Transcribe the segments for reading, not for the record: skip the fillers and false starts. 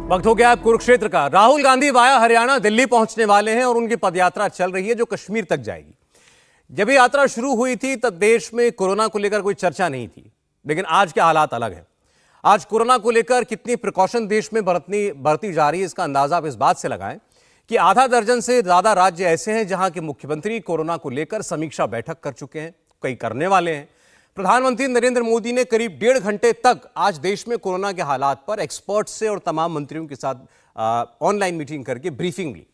वक्त हो गया कुरुक्षेत्र का। राहुल गांधी वाया हरियाणा दिल्ली पहुंचने वाले हैं और उनकी पदयात्रा चल रही है जो कश्मीर तक जाएगी। जब ये यात्रा शुरू हुई थी तब देश में कोरोना को लेकर कोई चर्चा नहीं थी, लेकिन आज के हालात अलग हैं। आज कोरोना को लेकर कितनी प्रिकॉशन देश में बरती जा रही है, इसका अंदाजा आप इस बात से लगाएं कि आधा दर्जन से ज्यादा राज्य ऐसे हैं जहां के मुख्यमंत्री कोरोना को लेकर समीक्षा बैठक कर चुके हैं, कई करने वाले हैं। प्रधानमंत्री नरेंद्र मोदी ने करीब 1.5 घंटे तक आज देश में कोरोना के हालात पर एक्सपर्ट्स से और तमाम मंत्रियों के साथ ऑनलाइन मीटिंग करके ब्रीफिंग ली।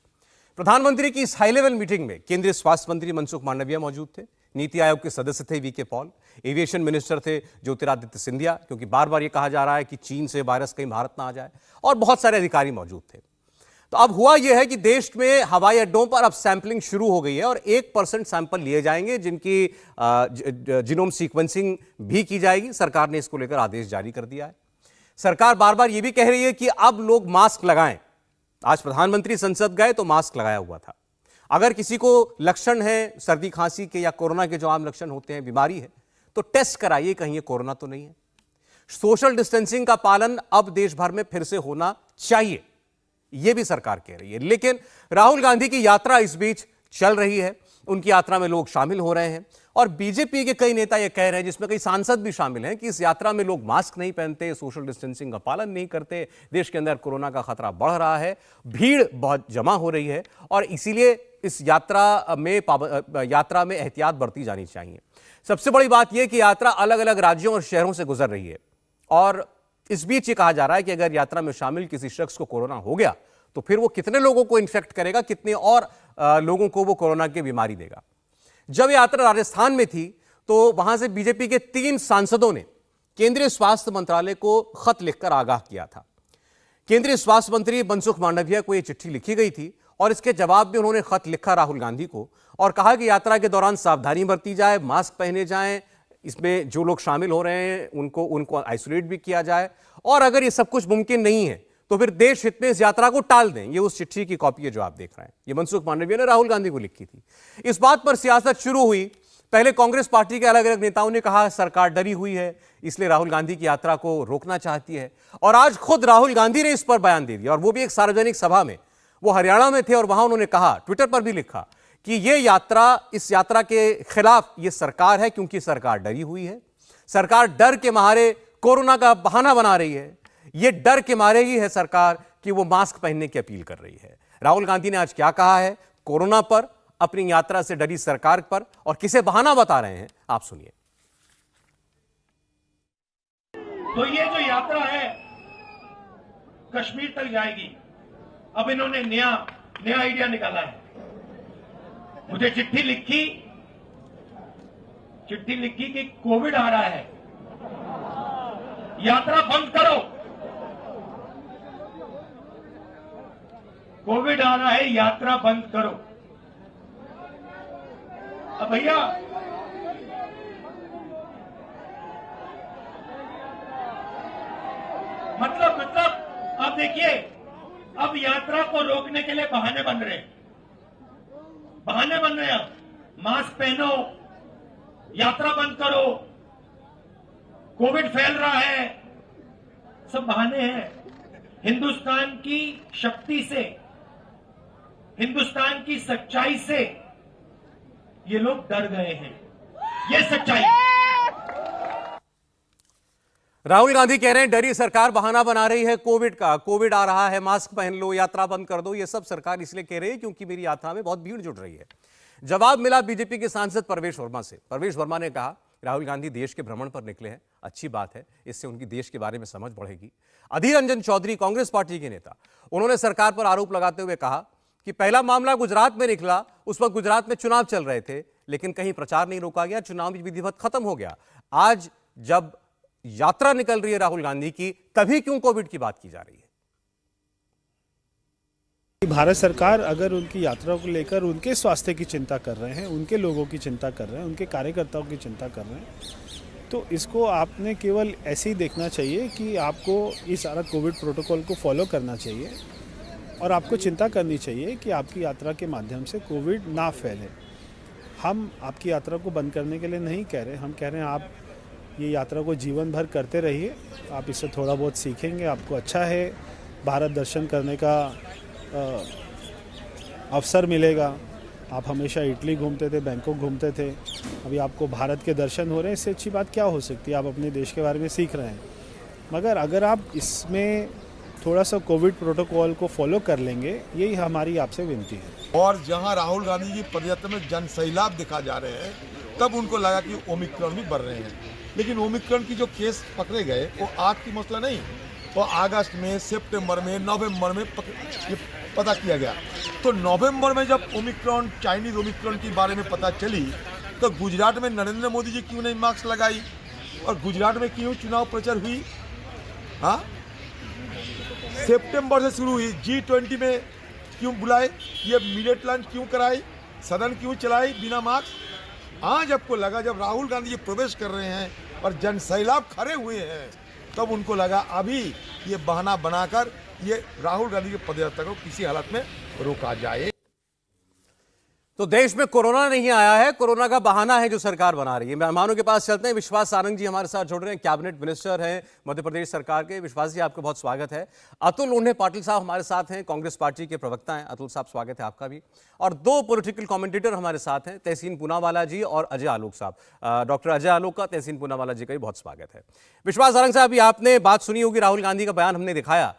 प्रधानमंत्री की इस हाई लेवल मीटिंग में केंद्रीय स्वास्थ्य मंत्री मनसुख मांडविया मौजूद थे, नीति आयोग के सदस्य थे वीके पॉल, एविएशन मिनिस्टर थे ज्योतिरादित्य सिंधिया, क्योंकि बार बार ये कहा जा रहा है कि चीन से वायरस कहीं भारत ना आ जाए, और बहुत सारे अधिकारी मौजूद थे। तो अब हुआ यह है कि देश में हवाई अड्डों पर अब सैंपलिंग शुरू हो गई है और 1% सैंपल लिए जाएंगे जिनकी जीनोम सीक्वेंसिंग भी की जाएगी। सरकार ने इसको लेकर आदेश जारी कर दिया है। सरकार बार बार यह भी कह रही है कि अब लोग मास्क लगाएं। आज प्रधानमंत्री संसद गए तो मास्क लगाया हुआ था। अगर किसी को लक्षण है सर्दी खांसी के या कोरोना के जो आम लक्षण होते हैं, बीमारी है, तो टेस्ट कराइए, कहीं ये कोरोना तो नहीं है। सोशल डिस्टेंसिंग का पालन अब देश भर में फिर से होना चाहिए, यह भी सरकार कह रही है। लेकिन राहुल गांधी की यात्रा इस बीच चल रही है, उनकी यात्रा में लोग शामिल हो रहे हैं और बीजेपी के कई नेता यह कह रहे हैं, जिसमें कई सांसद भी शामिल हैं, कि इस यात्रा में लोग मास्क नहीं पहनते, सोशल डिस्टेंसिंग का पालन नहीं करते, देश के अंदर कोरोना का खतरा बढ़ रहा है, भीड़ बहुत जमा हो रही है और इसीलिए इस यात्रा में एहतियात बरती जानी चाहिए। सबसे बड़ी बात यह कि यात्रा अलग अलग राज्यों और शहरों से गुजर रही है और इस बीच ये कहा जा रहा है कि अगर यात्रा में शामिल किसी शख्स को कोरोना हो गया तो फिर वो कितने लोगों को इन्फेक्ट करेगा, कितने और लोगों को वो कोरोना की बीमारी देगा। जब यात्रा राजस्थान में थी तो वहां से बीजेपी के 3 सांसदों ने केंद्रीय स्वास्थ्य मंत्रालय को खत लिखकर आगाह किया था। केंद्रीय स्वास्थ्य मंत्री मनसुख मांडविया को यह चिट्ठी लिखी गई थी और इसके जवाब में उन्होंने खत लिखा राहुल गांधी को और कहा कि यात्रा के दौरान सावधानी बरती जाए, मास्क पहने जाएं, इसमें जो लोग शामिल हो रहे हैं उनको आइसोलेट भी किया जाए और अगर ये सब कुछ मुमकिन नहीं है तो फिर देश हित में इस यात्रा को टाल दें। ये उस चिट्ठी की कॉपी है जो आप देख रहे हैं। ये मनसुख मांडविया ने राहुल गांधी को लिखी थी। इस बात पर सियासत शुरू हुई। पहले कांग्रेस पार्टी के अलग अलग नेताओं ने कहा सरकार डरी हुई है, इसलिए राहुल गांधी की यात्रा को रोकना चाहती है, और आज खुद राहुल गांधी ने इस पर बयान दे दिया और वो भी एक सार्वजनिक सभा में। वो हरियाणा में थे और वहां उन्होंने कहा, ट्विटर पर भी लिखा कि इस यात्रा के खिलाफ ये सरकार है क्योंकि सरकार डरी हुई है। सरकार डर के मारे कोरोना का बहाना बना रही है। ये डर के मारे ही है सरकार कि वो मास्क पहनने की अपील कर रही है। राहुल गांधी ने आज क्या कहा है कोरोना पर, अपनी यात्रा से डरी सरकार पर, और किसे बहाना बता रहे हैं, आप सुनिए। तो ये जो यात्रा है कश्मीर तक जाएगी। अब इन्होंने नया आइडिया निकाला है। मुझे चिट्ठी लिखी कि कोविड आ रहा है, यात्रा बंद करो। कोविड आ रहा है, यात्रा बंद करो। अब भैया मतलब अब देखिए, अब यात्रा को रोकने के लिए बहाने बन रहे हैं। अब मास्क पहनो, यात्रा बंद करो, कोविड फैल रहा है, सब बहाने हैं। हिंदुस्तान की शक्ति से, हिंदुस्तान की सच्चाई से ये लोग डर गए हैं। ये सच्चाई। राहुल गांधी कह रहे हैं डरी सरकार बहाना बना रही है कोविड का, कोविड आ रहा है, मास्क पहन लो, यात्रा बंद कर दो। ये सब सरकार इसलिए कह रही है क्योंकि मेरी यात्रा में बहुत भीड़ जुड़ रही है। जवाब मिला बीजेपी के सांसद परवेश वर्मा से। परवेश वर्मा ने कहा राहुल गांधी देश के भ्रमण पर निकले हैं, अच्छी बात है, इससे उनकी देश के बारे में समझ बढ़ेगी। अधीर रंजन चौधरी कांग्रेस पार्टी के नेता, उन्होंने सरकार पर आरोप लगाते हुए कहा कि पहला मामला गुजरात में निकला, उस वक्त गुजरात में चुनाव चल रहे थे लेकिन कहीं प्रचार नहीं रोका गया, चुनाव भी विधिवत खत्म हो गया। आज जब यात्रा निकल रही है राहुल गांधी की, तभी क्यों कोविड की बात की जा रही है? भारत सरकार अगर उनकी यात्रा को लेकर उनके स्वास्थ्य की चिंता कर रहे हैं, उनके लोगों की चिंता कर रहे हैं, उनके कार्यकर्ताओं की चिंता कर रहे हैं, तो इसको आपने केवल ऐसे ही देखना चाहिए कि आपको ये सारा कोविड प्रोटोकॉल को फॉलो करना चाहिए और आपको चिंता करनी चाहिए कि आपकी यात्रा के माध्यम से कोविड ना फैले। हम आपकी यात्रा को बंद करने के लिए नहीं कह रहे, हम कह रहे हैं आप ये यात्रा को जीवन भर करते रहिए, आप इससे थोड़ा बहुत सीखेंगे, आपको अच्छा है, भारत दर्शन करने का अवसर मिलेगा। आप हमेशा इटली घूमते थे, बैंकॉक घूमते थे, अभी आपको भारत के दर्शन हो रहे हैं, इससे अच्छी बात क्या हो सकती है। आप अपने देश के बारे में सीख रहे हैं, मगर अगर आप इसमें थोड़ा सा कोविड प्रोटोकॉल को फॉलो कर लेंगे, यही हमारी आपसे विनती है। और जहां राहुल गांधी जी पदयात्रा में जन सैलाब दिखा जा रहे हैं, तब उनको लगा कि ओमिक्रॉन भी बढ़ रहे हैं। लेकिन ओमिक्रॉन की जो केस पकड़े गए वो आज की मसला नहीं, वो अगस्त में, सितंबर में, नवंबर में ये पता किया गया। तो नवंबर में जब ओमिक्रॉन, चाइनीज ओमिक्रॉन के बारे में पता चली, तो गुजरात में नरेंद्र मोदी जी क्यों नहीं मास्क लगाई, और गुजरात में क्यों चुनाव प्रचार हुई? हाँ, सितंबर से शुरू हुई, G20 में क्यों बुलाए, ये मिलेट लंच क्यों कराई, सदन क्यों चलाई बिना मास्क? आज आपको लगा जब राहुल गांधी जी प्रवेश कर रहे हैं और जन सैलाब खड़े हुए हैं, तब उनको लगा अभी ये बहाना बनाकर ये राहुल गांधी की पदयात्रा को किसी हालत में रोका जाए। तो देश में कोरोना नहीं आया है, कोरोना का बहाना है जो सरकार बना रही है। मेहमानों के पास चलते हैं। विश्वास सारंग जी हमारे साथ जुड़ रहे हैं, कैबिनेट मिनिस्टर हैं मध्य प्रदेश सरकार के। विश्वास जी, आपका बहुत स्वागत है। अतुल उन्ने पाटिल साहब हमारे साथ हैं, कांग्रेस पार्टी के प्रवक्ता हैं। अतुल साहब, स्वागत है आपका भी। और दो पॉलिटिकल कमेंटेटर हमारे साथ हैं, तहसीन पूनावाला जी और अजय आलोक साहब। डॉक्टर अजय आलोक का, तहसीन पूनावाला जी का भी बहुत स्वागत है। विश्वास सारंग साहब, आपने बात सुनी होगी, राहुल गांधी का बयान हमने दिखाया।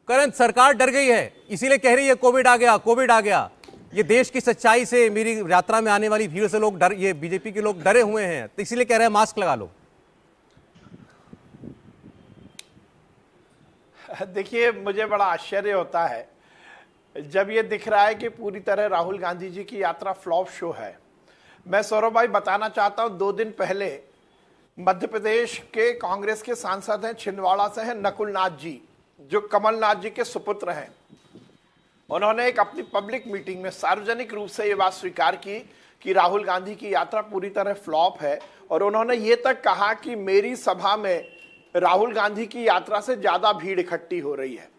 करंट सरकार डर गई है, इसीलिए कह रही है कोविड आ गया, कोविड आ गया। ये देश की सच्चाई से, मेरी यात्रा में आने वाली भीड़ से लोग डर, ये बीजेपी के लोग डरे हुए हैं, तो इसीलिए कह रहे हैं मास्क लगा लो। देखिए, मुझे बड़ा आश्चर्य होता है जब ये दिख रहा है कि पूरी तरह राहुल गांधी जी की यात्रा फ्लॉप शो है। मैं सौरभ भाई बताना चाहता हूं, 2 दिन पहले मध्य प्रदेश के कांग्रेस के सांसद हैं, छिंदवाड़ा से हैं नकुल नाथ जी, जो कमलनाथ जी के सुपुत्र हैं। उन्होंने एक अपनी पब्लिक मीटिंग में सार्वजनिक रूप से ये बात स्वीकार की कि राहुल गांधी की यात्रा पूरी तरह फ्लॉप है, और उन्होंने ये तक कहा कि मेरी सभा में राहुल गांधी की यात्रा से ज्यादा भीड़ इकट्ठी हो रही है।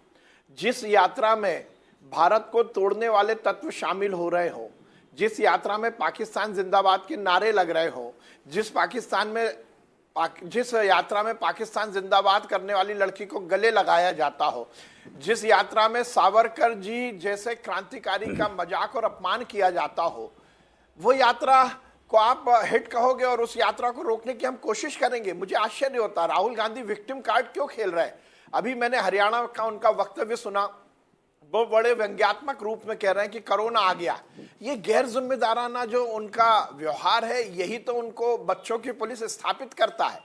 जिस यात्रा में भारत को तोड़ने वाले तत्व शामिल हो रहे हो, जिस यात्रा में पाकिस्तान जिंदाबाद के नारे लग रहे हो, जिस यात्रा में पाकिस्तान जिंदाबाद करने वाली लड़की को गले लगाया जाता हो, जिस यात्रा में सावरकर जी जैसे क्रांतिकारी का मजाक और अपमान किया जाता हो, वो यात्रा को आप हिट कहोगे और उस यात्रा को रोकने की हम कोशिश करेंगे। मुझे आश्चर्य होता है, राहुल गांधी विक्टिम कार्ड क्यों खेल रहे हैं। अभी मैंने हरियाणा का उनका वक्तव्य सुना, वो बड़े व्यंग्यात्मक रूप में कह रहे हैं कि कोरोना आ गया। ये गैर जिम्मेदाराना जो उनका व्यवहार है, यही तो उनको बच्चों की पुलिस स्थापित करता है।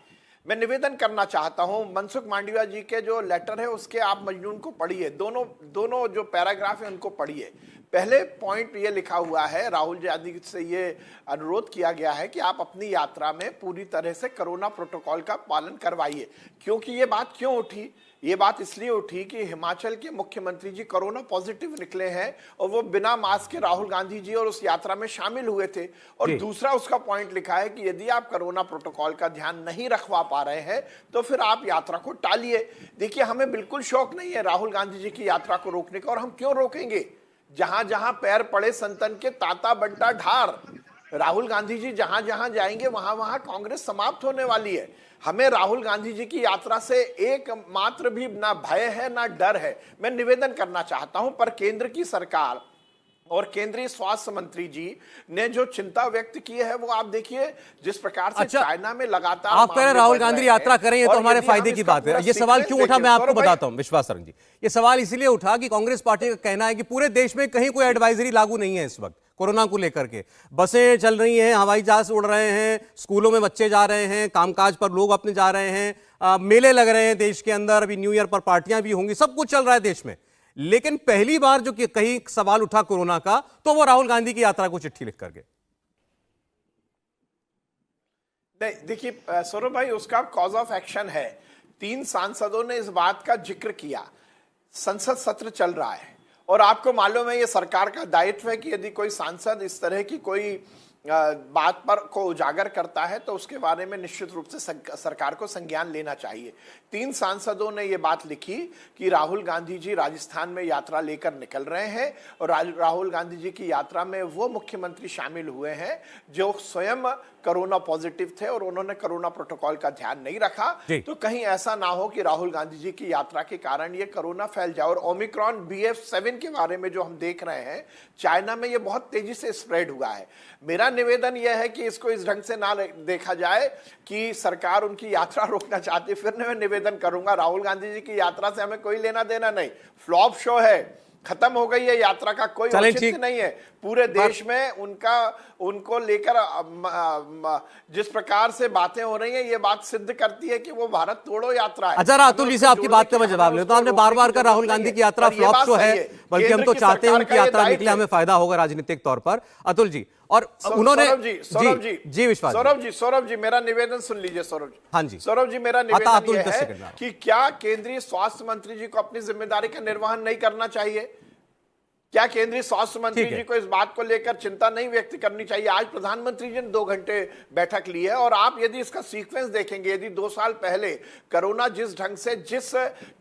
मैं निवेदन करना चाहता हूं, मनसुख मांडविया जी के जो लेटर है उसके आप मजनून को पढ़िए, दोनों जो पैराग्राफ है उनको पढ़िए। पहले पॉइंट ये लिखा हुआ है, राहुल गांधी से ये अनुरोध किया गया है कि आप अपनी यात्रा में पूरी तरह से कोरोना प्रोटोकॉल का पालन करवाइए। क्योंकि ये बात क्यों उठी? ये बात इसलिए उठी कि हिमाचल के मुख्यमंत्री जी कोरोना पॉजिटिव निकले हैं और वो बिना मास्क के राहुल गांधी जी और उस यात्रा में शामिल हुए थे। और दूसरा उसका पॉइंट लिखा है कि यदि आप कोरोना प्रोटोकॉल का ध्यान नहीं रखवा पा रहे हैं तो फिर आप यात्रा को टालिए। देखिए, हमें बिल्कुल शौक नहीं है राहुल गांधी जी की यात्रा को रोकने का, और हम क्यों रोकेंगे? जहां जहां पैर पड़े संतन के ताता बंटा ढार। राहुल गांधी जी जहां जहां जाएंगे वहां वहां कांग्रेस समाप्त होने वाली है। हमें राहुल गांधी जी की यात्रा से एक मात्र भी ना भय है ना डर है। मैं निवेदन करना चाहता हूं, पर केंद्र की सरकार और केंद्रीय स्वास्थ्य मंत्री जी ने जो चिंता व्यक्त की है वो आप देखिए, जिस प्रकार से चाइना में लगातार आप कह रहे राहुल गांधी यात्रा करें, ये तो हमारे फायदे की बात है। ये सवाल क्यों उठा, मैं आपको बताता हूं विश्वास सारंग जी। ये सवाल इसलिए उठा कि कांग्रेस पार्टी का कहना है कि पूरे देश में कहीं कोई एडवाइजरी लागू नहीं है इस वक्त कोरोना को लेकर के। बसें चल रही हैं, हवाई जहाज उड़ रहे हैं, स्कूलों में बच्चे जा रहे हैं, कामकाज पर लोग अपने जा रहे हैं, मेले लग रहे हैं देश के अंदर, अभी न्यू ईयर पर पार्टियां भी होंगी, सब कुछ चल रहा है देश में। लेकिन पहली बार जो कहीं सवाल उठा कोरोना का, तो वो राहुल गांधी की यात्रा को चिट्ठी लिख करके। नहीं, देखिए सौरभ भाई, उसका कॉज ऑफ एक्शन है। 3 सांसदों ने इस बात का जिक्र किया। संसद सत्र चल रहा है और आपको मालूम है ये सरकार का दायित्व है कि यदि कोई सांसद इस तरह की कोई बात पर को उजागर करता है तो उसके बारे में निश्चित रूप से सरकार को संज्ञान लेना चाहिए। 3 सांसदों ने ये बात लिखी कि राहुल गांधी जी राजस्थान में यात्रा लेकर निकल रहे हैं और राहुल गांधी जी की यात्रा में वो मुख्यमंत्री शामिल हुए हैं जो स्वयं कोरोना पॉजिटिव थे और उन्होंने कोरोना प्रोटोकॉल का ध्यान नहीं रखा। तो कहीं ऐसा ना हो कि राहुल गांधी जी की यात्रा के कारण ये कोरोना फैल जाए। और ओमिक्रॉन BF.7 के बारे में जो हम देख रहे हैं, चाइना में ये बहुत तेजी से स्प्रेड हुआ है। मेरा निवेदन यह है कि इसको इस ढंग से ना देखा जाए कि सरकार उनकी यात्रा रोकना चाहती। फिर मैं निवेदन करूंगा, राहुल गांधी जी की यात्रा से हमें कोई लेना देना नहीं, फ्लॉप शो है, खत्म हो गई है यात्रा का कोई औचित्य नहीं है। पूरे देश में उनको लेकर जिस प्रकार से बातें हो रही हैं, ये बात सिद्ध करती है कि वो भारत तोड़ो यात्रा है। अच्छा अतुल जी से आपकी बात का मैं जवाब लेता हूं। आपने बार-बार का राहुल गांधी की यात्रा फ्लॉप शो है, बल्कि हम तो चाहते हैं उनकी यात्रा निकले, हमें फायदा होगा राजनीतिक तौर पर। अतुल जी और उन्होंने सौरभ जी मेरा निवेदन सुन लीजिए। हाँ जी सौरभ जी मेरा निवेदन यह है कि क्या केंद्रीय स्वास्थ्य मंत्री जी को अपनी जिम्मेदारी का निर्वहन नहीं करना चाहिए? क्या केंद्रीय स्वास्थ्य मंत्री जी को इस बात को लेकर चिंता नहीं व्यक्त करनी चाहिए? आज प्रधानमंत्री जी ने 2 घंटे बैठक ली है और आप यदि इसका सीक्वेंस देखेंगे, यदि 2 साल पहले कोरोना जिस ढंग से जिस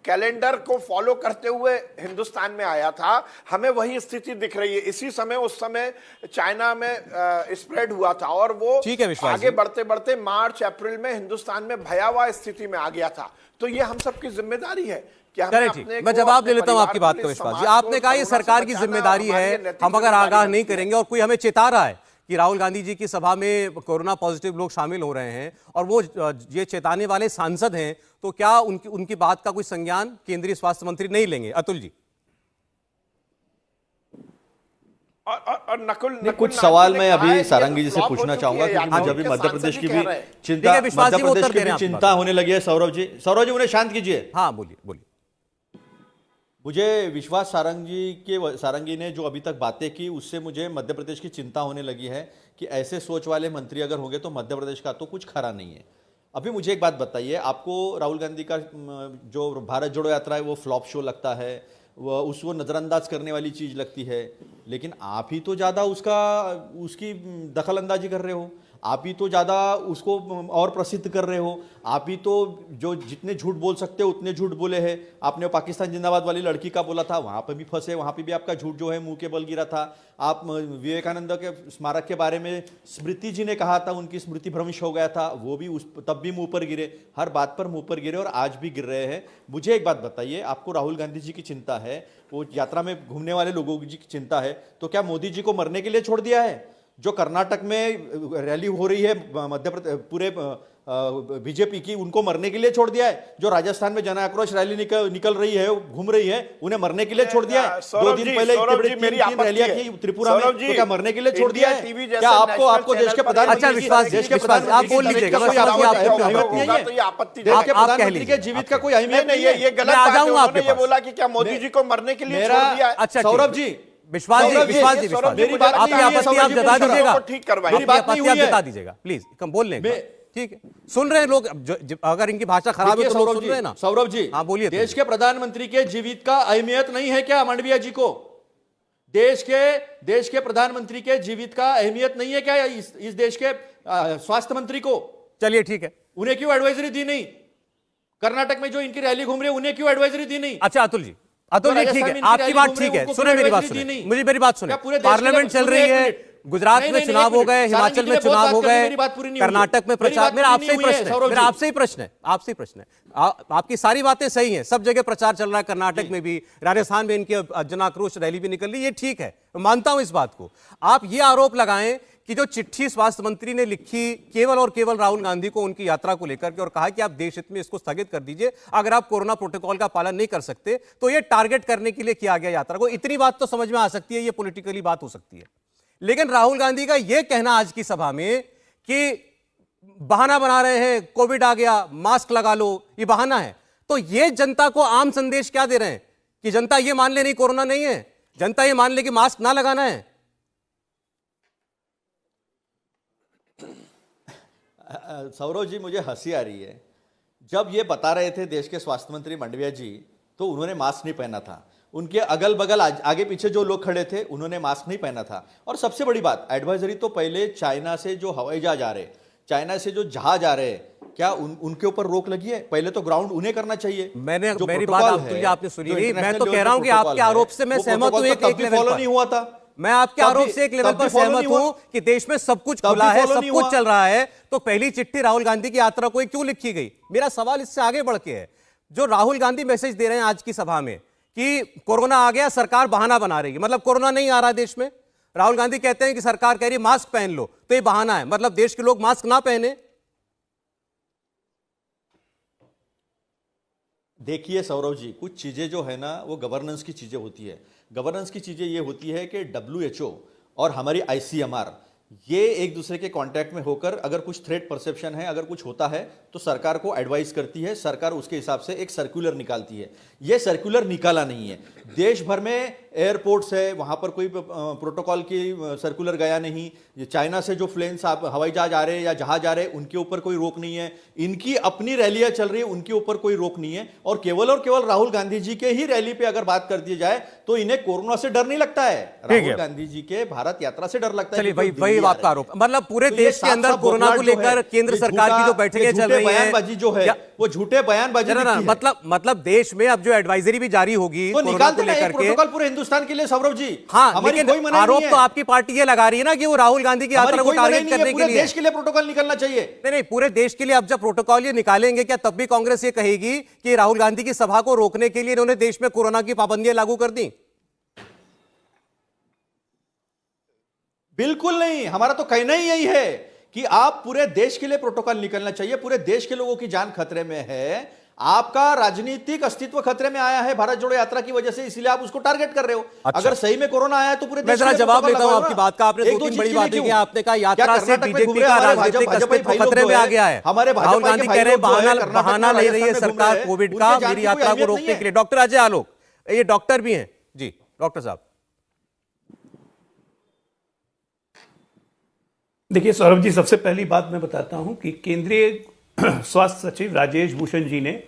कैलेंडर को फॉलो करते हुए हिंदुस्तान में आया था, हमें वही स्थिति दिख रही है। इसी समय उस समय चाइना में स्प्रेड हुआ था और वो आगे बढ़ते बढ़ते मार्च अप्रैल में हिंदुस्तान में भयावह स्थिति में आ गया था। तो ये हम सबकी जिम्मेदारी है। मैं जवाब ले लेता हूं आपकी बात का विश्वास जी। आपने कहा ये सरकार की जिम्मेदारी है, हम अगर आगाह नहीं करेंगे और कोई हमें चेता रहा है कि राहुल गांधी जी की सभा में कोरोना पॉजिटिव लोग शामिल हो रहे हैं और वो ये चेताने वाले सांसद हैं, तो क्या उनकी बात का कोई संज्ञान केंद्रीय स्वास्थ्य मंत्री नहीं लेंगे? अतुल जी और नकुल कुछ सवाल मैं अभी सारंगी जी से पूछना चाहूंगा क्योंकि जब भी मध्य प्रदेश की भी चिंता होने लगी है। सौरभ जी उन्हें शांत कीजिए। हाँ बोलिए। मुझे विश्वास सारंगी ने जो अभी तक बातें की उससे मुझे मध्य प्रदेश की चिंता होने लगी है कि ऐसे सोच वाले मंत्री अगर होंगे तो मध्य प्रदेश का तो कुछ खरा नहीं है। अभी मुझे एक बात बताइए, आपको राहुल गांधी का जो भारत जोड़ो यात्रा है वो फ्लॉप शो लगता है, उसको नज़रअंदाज करने वाली चीज़ लगती है, लेकिन आप ही तो ज़्यादा उसकी दखल अंदाजी कर रहे हो, आप ही तो ज़्यादा उसको और प्रसिद्ध कर रहे हो, आप ही तो जो जितने झूठ बोल सकते हो उतने झूठ बोले हैं। आपने पाकिस्तान जिंदाबाद वाली लड़की का बोला था, वहाँ पर भी फंसे, वहाँ पे भी आपका झूठ जो है मुंह के बल गिरा था। आप विवेकानंद के स्मारक के बारे में स्मृति जी ने कहा था, उनकी स्मृति भ्रंश हो गया था, वो भी तब भी मुंह पर गिरे, हर बात पर मुंह पर गिरे और आज भी गिर रहे हैं। मुझे एक बात बताइए, आपको राहुल गांधी जी की चिंता है, वो यात्रा में घूमने वाले लोगों की चिंता है, तो क्या मोदी जी को मरने के लिए छोड़ दिया है? जो कर्नाटक में रैली हो रही है मध्य प्रदेश पूरे बीजेपी की, उनको मरने के लिए छोड़ दिया है? जो राजस्थान में जन आक्रोश रैली निकल रही है, घूम रही है, उन्हें मरने के लिए छोड़ दिया है? 2 दिन पहले तीन रैलियां की त्रिपुरा में, तो क्या मरने के लिए छोड़ दिया है? क्या आपको देश के प्रधानमंत्री के जीवित का कोई अहमियत नहीं है? ये गलत बात है। उन्होंने बोला कि क्या मोदी जी को मरने के लिए छोड़ दिया? अच्छा सौरभ जी, विश्वास जी मेरी बात आपकी आपत्ति आप जता दीजिएगा, ठीक करवाइए, मेरी बात नहीं जता दीजिएगा प्लीज, कम बोल लेंगे, ठीक है? सुन रहे हैं लोग, अगर इनकी भाषा खराब है तो लोग सुन रहे हैं ना। सौरभ जी, हाँ बोलिए। देश के प्रधानमंत्री के जीवित का अहमियत नहीं है क्या मांडविया जी को? देश के प्रधानमंत्री के जीवित का अहमियत नहीं है क्या इस देश के स्वास्थ्य मंत्री को? चलिए ठीक है, उन्हें क्यों एडवाइजरी दी नहीं? कर्नाटक में जो इनकी रैली घूम रही है उन्हें क्यों एडवाइजरी दी नहीं? अच्छा अतुल जी ठीक है, आपकी बात ठीक है, सुने मेरी बात, सुने मुझे, मेरी बात सुने। पार्लियामेंट चल रही है, गुजरात में चुनाव हो गए, हिमाचल में चुनाव हो गए, कर्नाटक में प्रचार, मेरा आपसे ही प्रश्न है, आपकी सारी बातें सही हैं, सब जगह प्रचार चल रहा है, कर्नाटक में भी, राजस्थान में इनकी जन आक्रोश रैली भी निकल रही है, ये ठीक है, मानता हूं इस बात को। आप ये आरोप लगाएं कि जो चिट्ठी स्वास्थ्य मंत्री ने लिखी केवल और केवल राहुल गांधी को उनकी यात्रा को लेकर के और कहा कि आप देश हित में इसको स्थगित कर दीजिए, अगर आप कोरोना प्रोटोकॉल का पालन नहीं कर सकते तो ये टारगेट करने के लिए किया गया यात्रा को, इतनी बात तो समझ में आ सकती है, ये पॉलिटिकली बात हो सकती है। लेकिन राहुल गांधी का यह कहना आज की सभा में कि बहाना बना रहे हैं, कोविड आ गया, मास्क लगा लो, ये बहाना है, तो ये जनता को आम संदेश क्या दे रहे हैं कि जनता ये मान ले नहीं कोरोना नहीं है, जनता ये मान ले कि मास्क ना लगाना है? सौरभ जी, मुझे हंसी आ रही है, जब ये बता रहे थे देश के स्वास्थ्य मंत्री मांडविया जी, तो उन्होंने मास्क नहीं पहना था। उनके अगल बगल आगे पीछे जो लोग खड़े थे उन्होंने मास्क नहीं पहना था। और सबसे बड़ी बात, एडवाइजरी तो पहले चाइना से जो हवाई जहाज आ रहे, चाइना से जो जहाज आ रहे, क्या उनके ऊपर रोक लगी है? पहले तो ग्राउंड उन्हें करना चाहिए। मेरी बात प्रोटोकॉल है, आपने सुनी जो नहीं। मैं तो इंटरनेशनल कह रहा हूं कि आपके आरोप से मैं वो सहमत हूं, प्रोटोकॉल एक तब भी लेवल फॉलो पर नहीं हुआ था। मैं आपके आरोप से एक लेवल पर सहमत हूं कि देश में सब कुछ खुला है, सब कुछ चल रहा है, तो पहली चिट्ठी राहुल गांधी की यात्रा को क्यों लिखी गई? मेरा सवाल इससे आगे बढ़ के है, जो राहुल गांधी मैसेज दे रहे हैं आज की सभा में कि कोरोना आ गया, सरकार बहाना बना रही है, मतलब कोरोना नहीं आ रहा देश में। राहुल गांधी कहते हैं कि सरकार कह रही है मास्क पहन लो, तो ये बहाना है, मतलब देश के लोग मास्क ना पहने। देखिए सौरभ जी, कुछ चीज़ें जो है ना वो गवर्नेंस की चीज़ें होती है। गवर्नेंस की चीज़ें ये होती है कि WHO और हमारी ICMR ये एक दूसरे के कांटेक्ट में होकर अगर कुछ थ्रेट परसेप्शन है, अगर कुछ होता है तो सरकार को एडवाइस करती है, सरकार उसके हिसाब से एक सर्कुलर निकालती है। ये सर्कुलर निकाला नहीं है। देश भर में एयरपोर्ट्स है, वहाँ पर कोई प्रोटोकॉल की सर्कुलर गया नहीं। ये चाइना से जो प्लेन्स हवाई जहाज आ रहे हैं या जहाज आ रहे हैं उनके ऊपर कोई रोक नहीं है। इनकी अपनी रैलियां चल रही है, उनके ऊपर कोई रोक नहीं है। और केवल राहुल गांधी जी के ही रैली पे अगर बात कर दी जाए तो इन्हें कोरोना से डर नहीं लगता है, राहुल गांधी जी के भारत यात्रा से डर लगता है। चलिए वही आपका आरोप, मतलब पूरे देश के अंदर कोरोना को लेकर केंद्र सरकार की जो बैठकें चल रही हैं, बयानबाजी जो है वो झूठे बयानबाजी मतलब देश में अब जो एडवाइजरी भी जारी होगी तो कोरोना को लेकर के, प्रोटोकॉल पूरे हिंदुस्तान के लिए सौरभ जी। हाँ, हमारी लेकिन कोई मनाही आरोप नहीं है। तो आपकी पार्टी ये लगा रही है ना कि वो राहुल गांधी की यात्रा को टारगेट करने के लिए, देश के लिए प्रोटोकॉल निकलना चाहिए। नहीं, पूरे देश के लिए अब जब प्रोटोकॉल ये निकालेंगे, क्या तब भी कांग्रेस ये कहेगी कि राहुल गांधी की सभा को रोकने के लिए इन्होंने देश में कोरोना की पाबंदियां लागू कर दी? बिल्कुल नहीं। हमारा तो कहना ही यही है कि आप पूरे देश के लिए प्रोटोकॉल निकलना चाहिए। पूरे देश के लोगों की जान खतरे में है, आपका राजनीतिक अस्तित्व खतरे में आया है भारत जोड़ो यात्रा की वजह से, इसलिए आप उसको टारगेट कर रहे हो। अच्छा। अगर सही में कोरोना आया है तो पूरे मैं जरा जवाब लेता हूं आपकी बात का। आपने दो तीन बड़ी बातें की। आपने कहा यात्रा से बीजेपी का राजनीतिक अस्तित्व खतरे में आ गया है। राहुल गांधी कह रहे हैं बहाना ले रही है सरकार कोविड का मेरी यात्रा को रोकने के लिए। डॉक्टर अजय आलोक, ये डॉक्टर भी हैं जी, डॉक्टर साहब। देखिए सौरभ जी, सबसे पहली बात मैं बताता हूं कि केंद्रीय स्वास्थ्य सचिव राजेश भूषण जी ने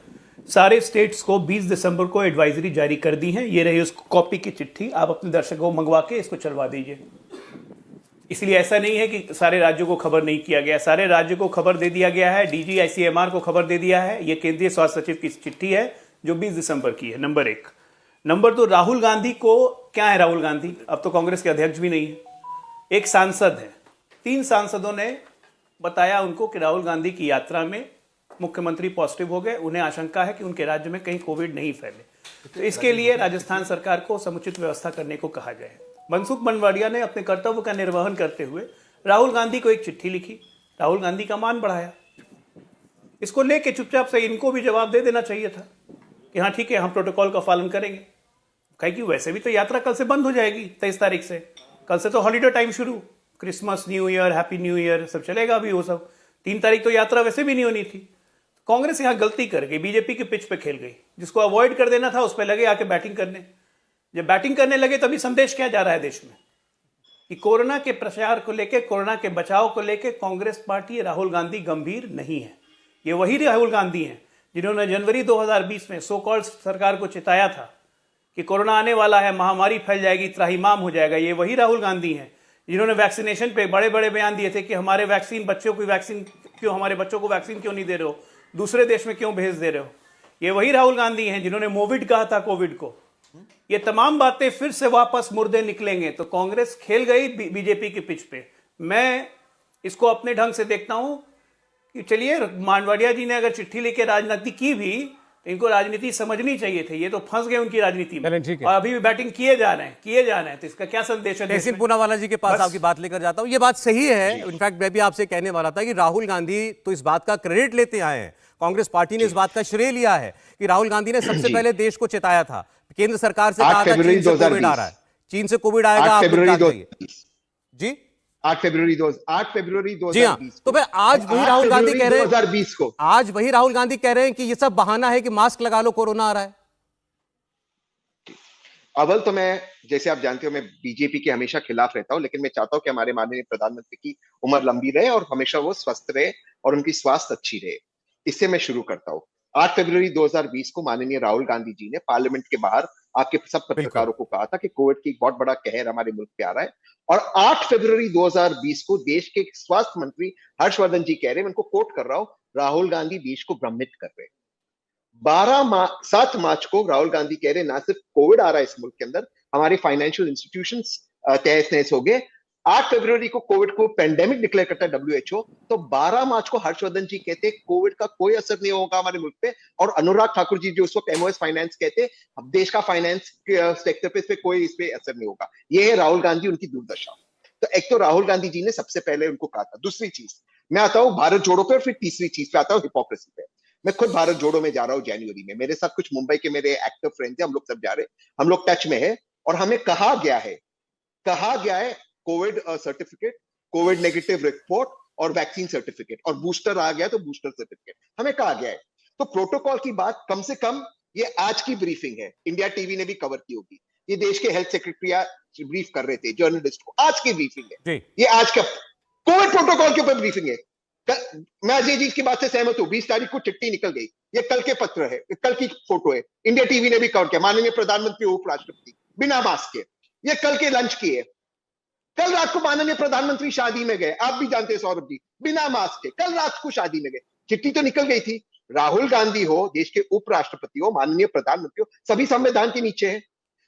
सारे स्टेट्स को 20 दिसंबर को एडवाइजरी जारी कर दी है। ये रही उस कॉपी की चिट्ठी, आप अपने दर्शकों को मंगवा के इसको चलवा दीजिए। इसलिए ऐसा नहीं है कि सारे राज्यों को खबर नहीं किया गया, सारे राज्यों को खबर दे दिया गया है। DG ICMR को खबर दे दिया है। ये केंद्रीय स्वास्थ्य सचिव की चिट्ठी है जो 20 दिसंबर की है, नंबर 1। नंबर 2, राहुल गांधी को क्या है? राहुल गांधी अब तो कांग्रेस के अध्यक्ष भी नहीं है, एक सांसद है। 3 सांसदों ने बताया उनको कि राहुल गांधी की यात्रा में मुख्यमंत्री पॉजिटिव हो गए, उन्हें आशंका है कि उनके राज्य में कहीं कोविड नहीं फैले, तो इसके लिए राजस्थान सरकार को समुचित व्यवस्था करने को कहा जाए। मनसुख मंडाविया ने अपने कर्तव्य का निर्वहन करते हुए राहुल गांधी को एक चिट्ठी लिखी, राहुल गांधी का मान बढ़ाया। इसको लेके चुपचाप से इनको भी जवाब दे देना चाहिए था कि हाँ ठीक है, हम प्रोटोकॉल का पालन करेंगे। कहे कि वैसे भी तो यात्रा कल से बंद हो जाएगी, 23 तारीख से। कल से तो हॉलीडे टाइम शुरू, Christmas, new year, happy new year सब चलेगा अभी वो सब। 3 तारीख तो यात्रा वैसे भी नहीं होनी थी। कांग्रेस यहां गलती कर गई, बीजेपी के पिच पे खेल गई। जिसको अवॉइड कर देना था उस पर लगे आके बैटिंग करने। जब बैटिंग करने लगे तभी संदेश क्या जा रहा है देश में कि कोरोना के प्रचार को लेके, कोरोना के बचाव को लेके कांग्रेस पार्टी, राहुल गांधी गंभीर नहीं है। ये वही राहुल गांधी हैं जिन्होंने जनवरी 2020 में सो कॉल्ड सरकार को चिताया था कि कोरोना आने वाला है, महामारी फैल जाएगी, त्राहिमाम हो जाएगा। ये वही राहुल गांधी हैं जिन्होंने वैक्सीनेशन पे बड़े बड़े बयान दिए थे कि हमारे बच्चों को वैक्सीन क्यों नहीं दे रहे हो, दूसरे देश में क्यों भेज दे रहे हो। ये वही राहुल गांधी हैं जिन्होंने मोविड कहा था कोविड को। ये तमाम बातें फिर से वापस मुर्दे निकलेंगे। तो कांग्रेस खेल गई बीजेपी के पिच पे। मैं इसको अपने ढंग से देखता हूं कि चलिए, मंडाविया जी ने अगर चिट्ठी लेके राजनीति की भी तो इनको राजनीति समझनी चाहिए थी। ये तो फंस गए उनकी राजनीति में और अभी भी बैटिंग किए जा रहे हैं। तो इसका क्या संदेश है? तहसीन पूनावाला जी के पास आपकी बात लेकर जाता हूं। ये बात सही है। इनफैक्ट मैं भी आपसे कहने वाला था कि राहुल गांधी तो इस बात का क्रेडिट लेते आए हैं, कांग्रेस पार्टी ने इस बात का श्रेय लिया है कि राहुल गांधी ने सबसे पहले देश को चेताया था। केंद्र सरकार से कहा था चीन से कोविड आ रहा है, चीन से कोविड आएगा, आप जी 8 फरवरी 2020 जी हाँ। तो भाई आज वही राहुल गांधी कह रहे हैं 2020 को, आज वही राहुल गांधी कह रहे हैं कि ये सब बहाना है कि मास्क लगा लो, कोरोना आ रहा है। अव्वल तो मैं, जैसे आप जानते हो, मैं बीजेपी के हमेशा खिलाफ रहता हूं, लेकिन मैं चाहता हूं कि हमारे माननीय प्रधानमंत्री की उम्र लंबी रहे और हमेशा वो स्वस्थ रहे और उनकी स्वास्थ्य अच्छी रहे। इससे मैं शुरू करता हूं। 8 फरवरी 2020 को माननीय राहुल गांधी जी ने पार्लियामेंट के बाहर आपके सब पत्रकारों को कहा था कि कोविड की एक बहुत बड़ा कहर हमारे मुल्क पे आ रहा है, और 8 फरवरी 2020 को देश के स्वास्थ्य मंत्री हर्षवर्धन जी कह रहे हैं, मैं उनको कोट कर रहा हूं, राहुल गांधी देश को भ्रमित कर रहे हैं। 7 मार्च को राहुल गांधी कह रहे हैं ना सिर्फ कोविड आ रहा है इस मुल्क के अंदर, हमारे फाइनेंशियल इंस्टीट्यूशंस तहस नहस हो गए। 8 फरवरी को कोविड को पेंडेमिक डिक्लेयर करता है WHO, तो 12 मार्च को हर्षवर्धन जी कहते हैं कोविड का कोई असर नहीं होगा हमारे मुल्क पे, और अनुराग ठाकुर जी जो उस वक्त MOS फाइनेंस कहते अब देश का फाइनेंस सेक्टर पे इस पे कोई इस पे असर नहीं होगा। ये है राहुल गांधी, उनकी दुर्दशा। तो एक तो राहुल गांधी जी ने सबसे पहले उनको कहा था। दूसरी चीज मैं आता हूं भारत जोड़ो पे, और फिर तीसरी चीज पे आता हूं हिपोक्रेसी पे। मैं खुद भारत जोड़ो में जा रहा हूं जनवरी में, मेरे साथ कुछ मुंबई के मेरे एक्टिव फ्रेंड्स हैं, हम लोग सब जा रहे हैं, हम लोग टच में है, और हमें कहा गया है Covid certificate, Covid negative report और वैक्सीन सर्टिफिकेट, और बूस्टर आ गया तो बूस्टर सर्टिफिकेट हमें कहा गया है। तो प्रोटोकॉल की बात कम से कम ये आज की ब्रीफिंग है, इंडिया टीवी ने भी कवर की होगी, ये देश के हेल्थ सेक्रेटरी ब्रीफ कर रहे थे जर्नलिस्ट को, आज की ब्रीफिंग है ये, आज का कोविड प्रोटोकॉल के ऊपर ब्रीफिंग है। मैं अजय जी की बात से सहमत हूं, 20 तारीख को चिट्ठी निकल गई, ये कल के पत्र है, कल की फोटो है, इंडिया टीवी ने भी कवर किया, माननीय प्रधानमंत्री उपराष्ट्रपति बिना मास्क के, ये कल के लंच की है। कल रात को माननीय प्रधानमंत्री शादी में गए, आप भी जानते हैं सौरभ जी, बिना मास्क के कल रात को शादी में गए, चिट्ठी तो निकल गई थी। राहुल गांधी हो, देश के उपराष्ट्रपति हो, माननीय प्रधानमंत्री हो, सभी संविधान के नीचे है।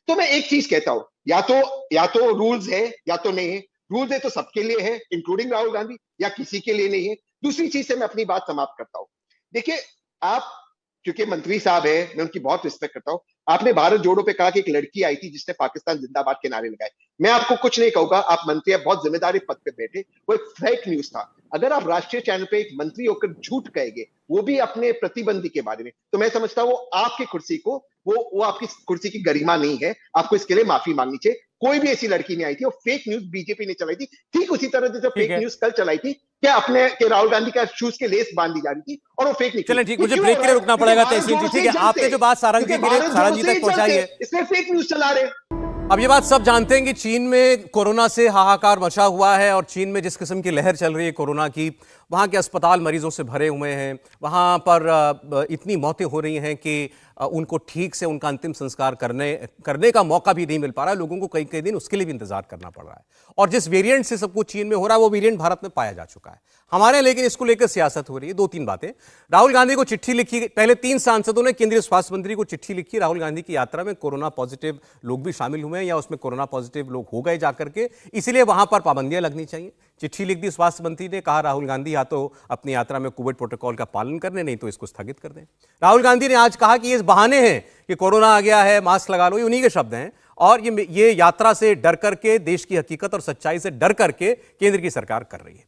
तो मैं एक चीज कहता हूं, या तो रूल्स है या तो नहीं है। रूल्स है तो सबके लिए है इंक्लूडिंग राहुल गांधी, या किसी के लिए नहीं है। दूसरी चीज से मैं अपनी बात समाप्त करता हूं। देखिए, आप क्योंकि मंत्री साहब है, मैं उनकी बहुत रिस्पेक्ट करता हूं, आपने भारत जोड़ो पे कहा कि एक लड़की आई थी जिसने पाकिस्तान जिंदाबाद के नारे लगाए। मैं आपको कुछ नहीं कहूंगा, आप मंत्री हैं, बहुत जिम्मेदारी पद पे बैठे, वो एक फेक न्यूज था। अगर आप राष्ट्रीय चैनल पे एक मंत्री होकर झूठ कहेंगे, वो भी अपने प्रतिबंधी के बारे में, तो मैं समझता हूं वो आपकी कुर्सी को, वो आपकी कुर्सी की गरिमा नहीं है, आपको इसके लिए माफी मांगनी चाहिए। कोई भी ऐसी लड़की नहीं आई थी, और फेक न्यूज बीजेपी ने चलाई थी, ठीक उसी तरह जैसे फेक न्यूज कल चलाई थी क्या अपने के राहुल गांधी का शूज के लेस बांध दी जा रही थी, और वो फेक निकली। चलें ठीक, मुझे ब्रेक के लिए रुकना पड़ेगा तहसीन जी, ठीक है। आपने जो बात सारंग जी तक पहुंचाई है, इसमें फेक न्यूज चला रहे। अब ये बात सब जानते हैं कि चीन में कोरोना से हाहाकार मचा हुआ है, और चीन में जिस किस्म की लहर चल रही है कोरोना की, वहाँ के अस्पताल मरीजों से भरे हुए हैं, वहाँ पर इतनी मौतें हो रही हैं कि उनको ठीक से उनका अंतिम संस्कार करने का मौका भी नहीं मिल पा रहा है। लोगों को कई कई दिन उसके लिए भी इंतजार करना पड़ रहा है, और जिस वेरिएंट से सब कुछ चीन में हो रहा है वो वेरिएंट भारत में पाया जा चुका है हमारे, लेकिन इसको लेकर सियासत हो रही है। 2-3 बातें। राहुल गांधी को चिट्ठी लिखी, पहले 3 सांसदों ने केंद्रीय स्वास्थ्य मंत्री को चिट्ठी लिखी। राहुल गांधी की यात्रा में कोरोना पॉजिटिव लोग भी शामिल हुए हैं, या उसमें कोरोना पॉजिटिव लोग हो गए जाकर के, इसलिए वहां पर पाबंदियां लगनी चाहिए। चिट्ठी लिख दी स्वास्थ्य मंत्री ने, कहा राहुल गांधी या तो अपनी यात्रा में कोविड प्रोटोकॉल का पालन करने, नहीं तो इसको स्थगित कर दें। राहुल गांधी ने आज कहा कि ये बहाने हैं कि कोरोना आ गया है, मास्क लगा लो, ये उन्हीं के शब्द हैं, और ये यात्रा से डर करके, देश की हकीकत और सच्चाई से डर करके केंद्र की सरकार कर रही है।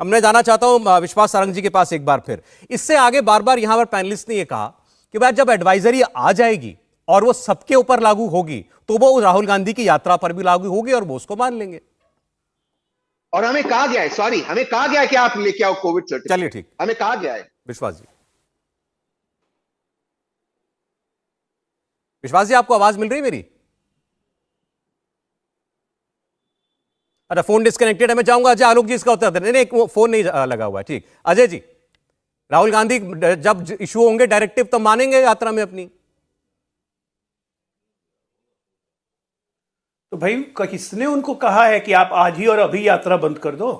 अब मैं जाना चाहता हूं विश्वास सारंग जी के पास एक बार फिर। इससे आगे बार बार यहां पर पैनलिस्ट ने यह कहा कि भाई जब एडवाइजरी आ जाएगी और वो सबके ऊपर लागू होगी, तो वो राहुल गांधी की यात्रा पर भी लागू होगी और वो उसको मान लेंगे। और हमें कहा गया है, सॉरी, हमें कहा गया है कि आप लेके आओ कोविड सर्टिफिकेट। चलिए ठीक, हमें कहा गया है। विश्वास जी आपको आवाज मिल रही है मेरी? अच्छा, फोन डिस्कनेक्टेड है, मैं चाहूंगा अजय आलोक जी इसका उत्तर दें। नहीं, फोन नहीं लगा हुआ है। ठीक, अजय जी, राहुल गांधी जब इशू होंगे डायरेक्टिव तब मानेंगे यात्रा में अपनी? तो भाई किसने उनको कहा है कि आप आज ही और अभी यात्रा बंद कर दो?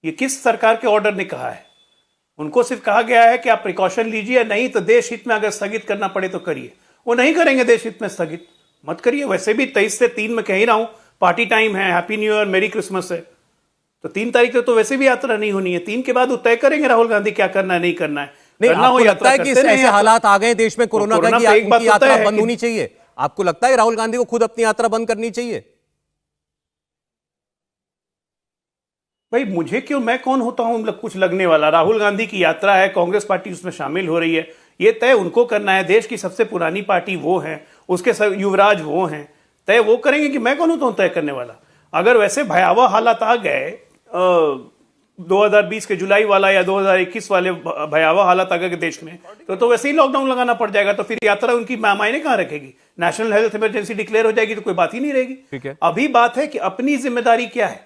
ये किस सरकार के ऑर्डर ने कहा है? उनको सिर्फ कहा गया है कि आप प्रिकॉशन लीजिए, नहीं तो देश हित में अगर स्थगित करना पड़े तो करिए। वो नहीं करेंगे देश हित में स्थगित, मत करिए। वैसे भी 23 से 3 में कह ही रहा हूं, पार्टी टाइम है, हैप्पी न्यू ईयर, मेरी क्रिसमस है, तो 3 तारीख तक तो वैसे भी यात्रा नहीं होनी है। 3 के बाद वो तय करेंगे राहुल गांधी क्या करना है, नहीं करना है। नहीं, आपको लगता है कि ऐसे हालात आ गए देश में कोरोना का कि उनकी यात्रा बंद होनी चाहिए? आपको लगता है राहुल गांधी को खुद अपनी यात्रा बंद करनी चाहिए? भाई मुझे क्यों, मैं कौन होता हूं कुछ लगने वाला? राहुल गांधी की यात्रा है, कांग्रेस पार्टी उसमें शामिल हो रही है, ये तय उनको करना है। देश की सबसे पुरानी पार्टी वो है, उसके युवराज वो हैं, तय वो करेंगे कि मैं कौन होता हूं तय करने वाला? अगर वैसे भयावह हालात आ गए 2020 के जुलाई वाला या 2021 वाले भयावह हालात आ गए देश में, तो वैसे ही लॉकडाउन लगाना पड़ जाएगा। तो फिर यात्रा उनकी मायने कहां रखेगी? नेशनल हेल्थ इमरजेंसी डिक्लेयर हो जाएगी तो कोई बात ही नहीं रहेगी। ठीक है, अभी बात है कि अपनी जिम्मेदारी क्या है।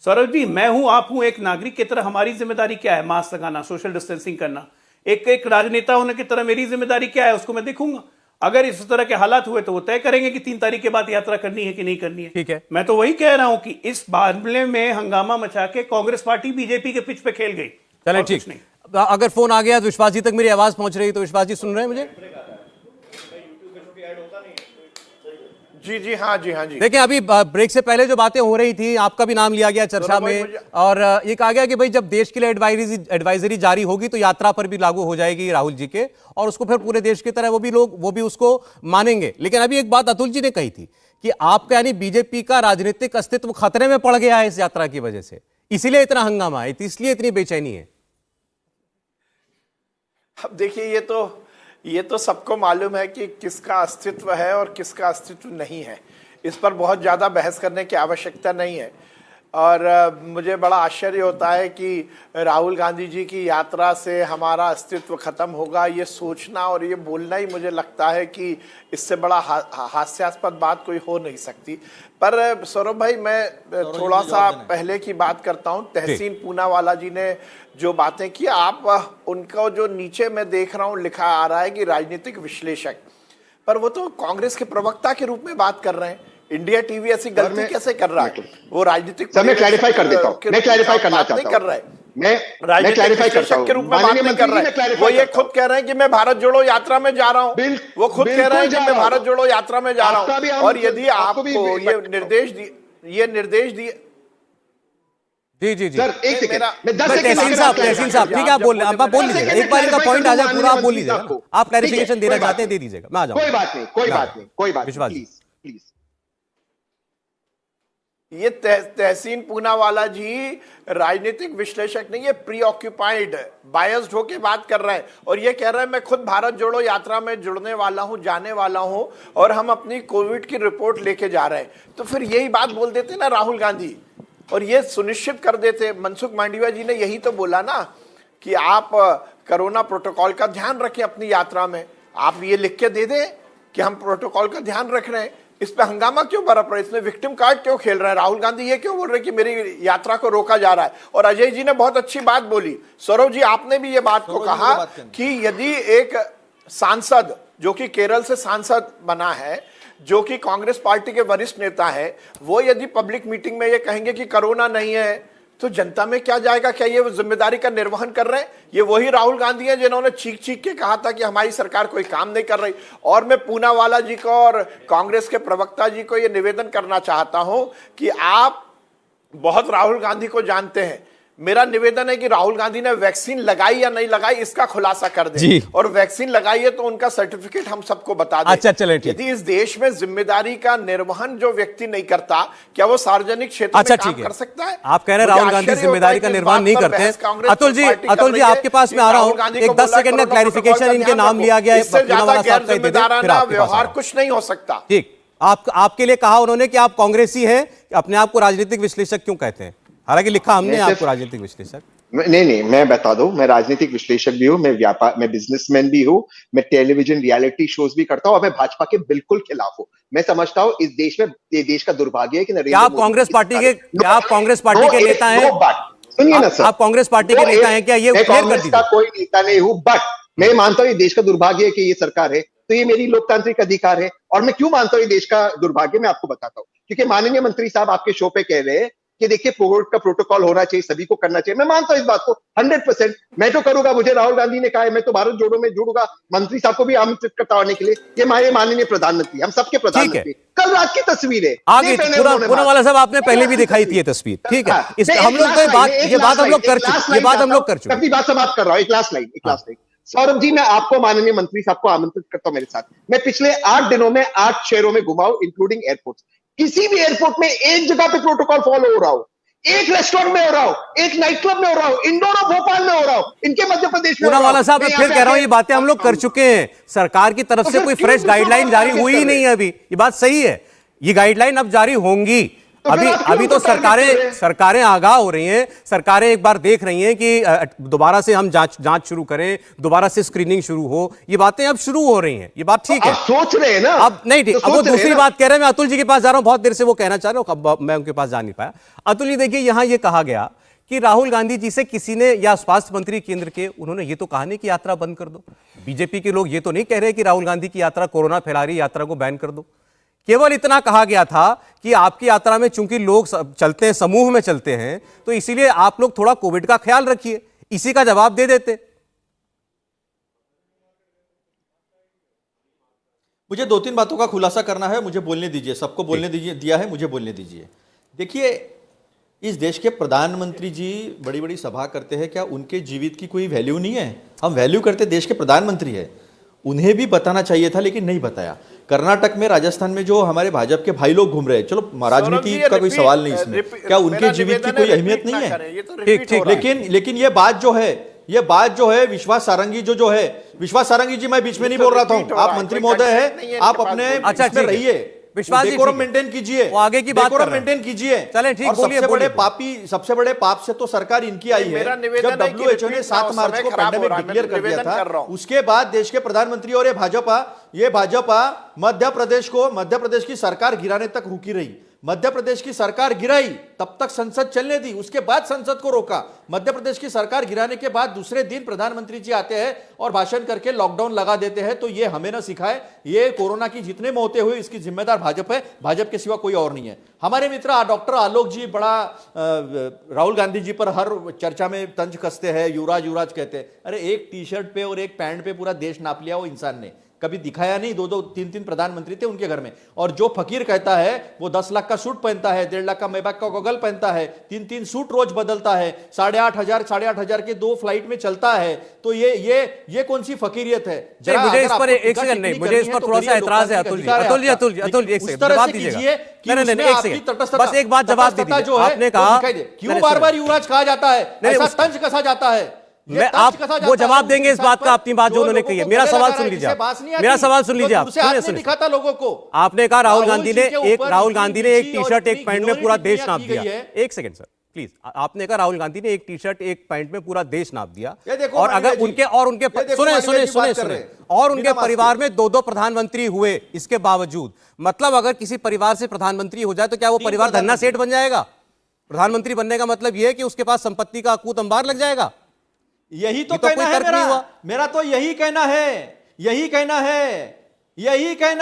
सौरभ जी, मैं हूं, आप हूं, एक नागरिक की तरह हमारी जिम्मेदारी क्या है? मास्क लगाना, सोशल डिस्टेंसिंग करना। एक एक राजनेता होने की तरह मेरी जिम्मेदारी क्या है उसको मैं देखूंगा। अगर इस तरह के हालात हुए तो वो तय करेंगे कि 3 तारीख के बाद यात्रा करनी है कि नहीं करनी है। ठीक है। मैं तो वही कह रहा हूं कि इस मामले में हंगामा मचा के कांग्रेस पार्टी बीजेपी के पिच पे खेल गई। चलें, और ठीक कुछ नहीं। अगर फोन आ गया तो विश्वास जी तक मेरी आवाज पहुंच रही है, तो विश्वास जी सुन रहे हैं मुझे? जी जी हाँ जी हाँ जी। देखिए, अभी ब्रेक से पहले जो बातें हो रही थी, आपका भी नाम लिया गया चर्चा में, और ये कहा गया कि भाई जब देश के लिए एडवाइजरी जारी होगी तो यात्रा पर भी लागू हो जाएगी राहुल जी के, और उसको फिर पूरे देश की तरह वो भी उसको मानेंगे। लेकिन अभी एक बात अतुल जी ने कही थी कि आपका यानी बीजेपी का राजनीतिक अस्तित्व खतरे में पड़ गया है इस यात्रा की वजह से, इसीलिए इतना हंगामा है, इसलिए इतनी बेचैनी है। अब देखिए, ये तो सबको मालूम है कि किसका अस्तित्व है और किसका अस्तित्व नहीं है। इस पर बहुत ज़्यादा बहस करने की आवश्यकता नहीं है। और मुझे बड़ा आश्चर्य होता है कि राहुल गांधी जी की यात्रा से हमारा अस्तित्व खत्म होगा, ये सोचना और ये बोलना ही मुझे लगता है कि इससे बड़ा हास्यास्पद बात कोई हो नहीं सकती। पर सौरभ भाई, मैं थोड़ा सा पहले की बात करता हूँ। तहसीन पूनावाला जी ने जो बातें की, आप उनका जो नीचे मैं देख रहा हूँ लिखा आ रहा है कि राजनीतिक विश्लेषक, पर वो तो कांग्रेस के प्रवक्ता के रूप में बात कर रहे हैं। इंडिया टीवी ऐसी गलती कैसे कर रहा है? वो राजनीतिक मैं क्लैरिफाई कर देता हूँ, मैं क्लैरिफाई करना चाहता हूँ। कर रहा है, मैं क्लैरिफाई करता हूँ के रूप में बात नहीं कर रहा है। वो ये खुद कह रहे हैं कि मैं भारत जोड़ो यात्रा में जा रहा हूँ। वो खुद कह रहे हैं कि मैं भारत जोड़ो यात्रा में जा रहा हूँ। और यदि आपको ये निर्देश दिए जी जी जी सर, एक सेकंड, मैं 10 तहसीन साहब ठीक है, आप बोल लीजिएगा, एक बार इनका पॉइंट आ जाए पूरा, आप बोल लीजिएगा। आप क्लैरिफिकेशन देना चाहते हैं, दे दीजिएगा, मैं आ जाऊंगा। कोई बात नहीं, प्लीज। ये तहसीन पूनावाला जी राजनीतिक विश्लेषक नहीं, ये प्रीऑक्यूपाइड बायस्ड होके बात कर रहे हैं और ये कह रहे हैं मैं खुद भारत जोड़ो यात्रा में जुड़ने वाला हूं, जाने वाला हूं और हम अपनी कोविड की रिपोर्ट लेके जा रहे हैं। तो फिर यही बात बोल देते ना राहुल गांधी, और ये सुनिश्चित कर देते। मनसुख मांडविया जी ने यही तो बोला ना कि आप कोरोना प्रोटोकॉल का ध्यान रखें अपनी यात्रा में। आप ये लिख के दे दें कि हम प्रोटोकॉल का ध्यान रख रहे हैं। इस पे हंगामा क्यों बरप रहा है? इसमें विक्टिम कार्ड क्यों खेल रहे हैं? राहुल गांधी ये क्यों बोल रहे हैं कि मेरी यात्रा को रोका जा रहा है? और अजय जी ने बहुत अच्छी बात बोली, सौरभ जी आपने भी ये बात को कहा कि यदि एक सांसद जो कि केरल से सांसद बना है, जो कि कांग्रेस पार्टी के वरिष्ठ नेता है, वो यदि पब्लिक मीटिंग में ये कहेंगे कि कोरोना नहीं है तो जनता में क्या जाएगा? क्या ये जिम्मेदारी का निर्वहन कर रहे हैं? ये वही राहुल गांधी हैं जिन्होंने चीख के कहा था कि हमारी सरकार कोई काम नहीं कर रही। और मैं पूनावाला जी को और कांग्रेस के प्रवक्ता जी को ये निवेदन करना चाहता हूं कि आप बहुत राहुल गांधी को जानते हैं। मेरा निवेदन है कि राहुल गांधी ने वैक्सीन लगाई या नहीं लगाई इसका खुलासा कर दें, और वैक्सीन लगाई है तो उनका सर्टिफिकेट हम सबको बता दें। अच्छा, चलें, ठीक। यदि इस देश में जिम्मेदारी का निर्वहन जो व्यक्ति नहीं करता, क्या वो सार्वजनिक क्षेत्र में काम कर सकता है? आप कह रहे हैं राहुल गांधी जिम्मेदारी का निर्वहन नहीं करते हैं। अतुल जी आपके पास में आ रहा हूं, एक 10 सेकंड का क्लैरिफिकेशन, इनके नाम लिया गया है, इससे ज्यादा गैर जिम्मेदाराना व्यवहार कुछ नहीं हो सकता। ठीक, आपके लिए कहा उन्होंने कि आप कांग्रेसी हैं, अपने आप को राजनीतिक विश्लेषक क्यों कहते हैं? हालांकि लिखा हमने आपको राजनीतिक विश्लेषक। नहीं, मैं बता दूं, मैं राजनीतिक विश्लेषक भी हूं, मैं बिजनेसमैन भी हूं, मैं टेलीविजन रियलिटी शोज भी करता हूं और मैं भाजपा के बिल्कुल खिलाफ हूं। मैं समझता हूं इस देश में, ये देश का दुर्भाग्य है कि नरेंद्र मोदी। आप कांग्रेस पार्टी के नेता हैं? सुनिए ना सर, आप कांग्रेस पार्टी के नेता हैं क्या? ये मैं कांग्रेस का कोई नेता नहीं हूं, बट मैं मानता हूं ये देश का दुर्भाग्य है कि ये सरकार है, तो ये मेरी लोकतांत्रिक अधिकार है। और मैं क्यों मानता हूं ये देश का दुर्भाग्य, मैं आपको बताता हूं। क्योंकि माननीय मंत्री साहब आपके शो पे कह रहे हैं कि देखिए कोविड का प्रोटोकॉल होना चाहिए, सभी को करना चाहिए। मैं मानता हूं इस बात को 100%। मैं तो करूंगा, मुझे राहुल गांधी ने कहा है, मैं तो भारत जोड़ो में जुड़ूंगा। मंत्री साहब को भी आमंत्रित करता होने के लिए। ये हमारे माननीय प्रधानमंत्री, हम सबके प्रधानमंत्री। कल रात की तस्वीर है, पूनावाला साहब आपने पहले भी दिखाई थी ये तस्वीर, ठीक है? हम लोग तो ये बात हम लोग कर चुके। अपनी बात समाप्त कर रहा हूं, एक लास्ट लाइन। सौरभ जी, मैं आपको माननीय मंत्री साहब को आमंत्रित करता हूं मेरे साथ। मैं पिछले 8 दिनों में 8 शहरों में घुमा हूं, इंक्लूडिंग एयरपोर्ट। किसी भी एयरपोर्ट में एक जगह पे प्रोटोकॉल फॉलो हो रहा हो, एक रेस्टोरेंट में हो रहा हो, एक नाइट क्लब में हो रहा हो, इंदौर और भोपाल में हो रहा हो, इनके मध्य प्रदेश में। पूनावाला साहब, मैं फिर कह रहा हूं, ये बातें हम लोग कर चुके हैं। सरकार की तरफ से कोई फ्रेश गाइडलाइन जारी हुई ही नहीं है अभी। ये बात सही है, ये गाइडलाइन अब जारी होंगी। अभी तो सरकारें आगाह हो रही हैं, सरकारें एक बार देख रही हैं कि दोबारा से हम जांच शुरू करें, दोबारा से स्क्रीनिंग शुरू हो। ये बातें अब शुरू हो रही हैं, ये बात ठीक है। सोच रहे हैं ना, अब नहीं ठीक, अब वो दूसरी बात कह रहे हैं। मैं अतुल जी के पास जा रहा हूं, बहुत देर से वो कहना चाह रहे हो, मैं उनके पास जा नहीं पाया। अतुल जी देखिए, यहां ये कहा गया कि राहुल गांधी जी से किसी ने, या स्वास्थ्य मंत्री केंद्र के, उन्होंने ये तो कहा नहीं कि यात्रा बंद कर दो। बीजेपी के लोग ये तो नहीं कह रहे कि राहुल गांधी की यात्रा कोरोना फैला रही, यात्रा को बैन कर दो। केवल इतना कहा गया था कि आपकी यात्रा में चूंकि लोग चलते हैं, समूह में चलते हैं, तो इसीलिए आप लोग थोड़ा कोविड का ख्याल रखिए। इसी का जवाब दे देते। मुझे 2-3 बातों का खुलासा करना है, मुझे बोलने दीजिए, सबको बोलने दीजिए, दिया है, मुझे बोलने दीजिए। देखिए, इस देश के प्रधानमंत्री जी बड़ी बड़ी सभा करते हैं, क्या उनके जीवित की कोई वैल्यू नहीं है? हम वैल्यू करते देश के प्रधानमंत्री है, उन्हें भी बताना चाहिए था, लेकिन नहीं बताया। कर्नाटक में, राजस्थान में जो हमारे भाजपा के भाई लोग घूम रहे हैं, चलो राजनीति का कोई सवाल नहीं इसमें, क्या उनके जीवित की कोई अहमियत नहीं है? ठीक ठीक, लेकिन ये बात जो है विश्वास सारंगी जो है, विश्वास सारंगी जी, मैं बीच में नहीं बोल रहा था, आप मंत्री महोदय है, आप अपने इसमें रहिए, विश्वास जी डेकोरम मेंटेन कीजिए, वो आगे की बात कर रहे हैं। मेंटेन कीजिए। चलें, ठीक, और बोलिए, सबसे बड़े पाप से तो सरकार इनकी आई है। जब WHO ने 7 मार्च को पैंडेमिक डिक्लेयर कर दिया था, उसके बाद देश के प्रधानमंत्री और ये भाजपा मध्य प्रदेश की सरकार गिराने तक रुकी रही। मध्य प्रदेश की सरकार गिराई, तब तक संसद चलने दी, उसके बाद संसद को रोका। मध्य प्रदेश की सरकार गिराने के बाद दूसरे दिन प्रधानमंत्री जी आते हैं और भाषण करके लॉकडाउन लगा देते हैं। तो ये हमें ना सिखाए, ये कोरोना की जितने मौतें हुई इसकी जिम्मेदार भाजपा है, भाजपा के सिवा कोई और नहीं है। हमारे मित्र डॉक्टर आलोक जी बड़ा राहुल गांधी जी पर हर चर्चा में तंज कसते हैं, युवराज कहते हैं। अरे एक टी शर्ट पे और एक पैंट पे पूरा देश नाप लिया वो इंसान ने, कभी दिखाया नहीं। 2-2, 3-3 प्रधानमंत्री थे उनके घर में। और जो फकीर कहता है वो 10 लाख का सूट पहनता है, 1.5 लाख का मैबैक का गॉगल पहनता है, 3-3 सूट रोज बदलता है, 8,500 के 2 फ्लाइट में चलता है। तो ये कौन सी फकीरियत है? मुझे इस पर एक सेकंड नहीं, मुझे इस पर थोड़ा सा एतराज है। अतुल जी, एक सेकंड जवाब दीजिएगा। बस एक बात जवाब दीजिए। आपने कहा क्यों बार-बार युवराज कहा जाता है, ऐसा तंज कसा जाता है? आप वो जवाब देंगे इस बात का, अपनी बात जो उन्होंने कही है। मेरा सवाल सुन लीजिए, मेरा सवाल सुन लीजिए। आप दिखाता लोगों को। आपने कहा राहुल गांधी ने एक टी शर्ट एक पैंट में पूरा देश नाप दिया। एक सेकंड सर प्लीज, आपने कहा राहुल गांधी ने एक टी शर्ट एक पैंट में पूरा देश नाप दिया, और अगर उनके सुने और उनके परिवार में 2-2 प्रधानमंत्री हुए, इसके बावजूद, मतलब अगर किसी परिवार से प्रधानमंत्री हो जाए तो क्या वो परिवार धन्ना सेठ बन जाएगा? प्रधानमंत्री बनने का मतलब यह है कि उसके पास संपत्ति का अकूत अंबार लग जाएगा। यही तो कहना है मेरा तो यही कहना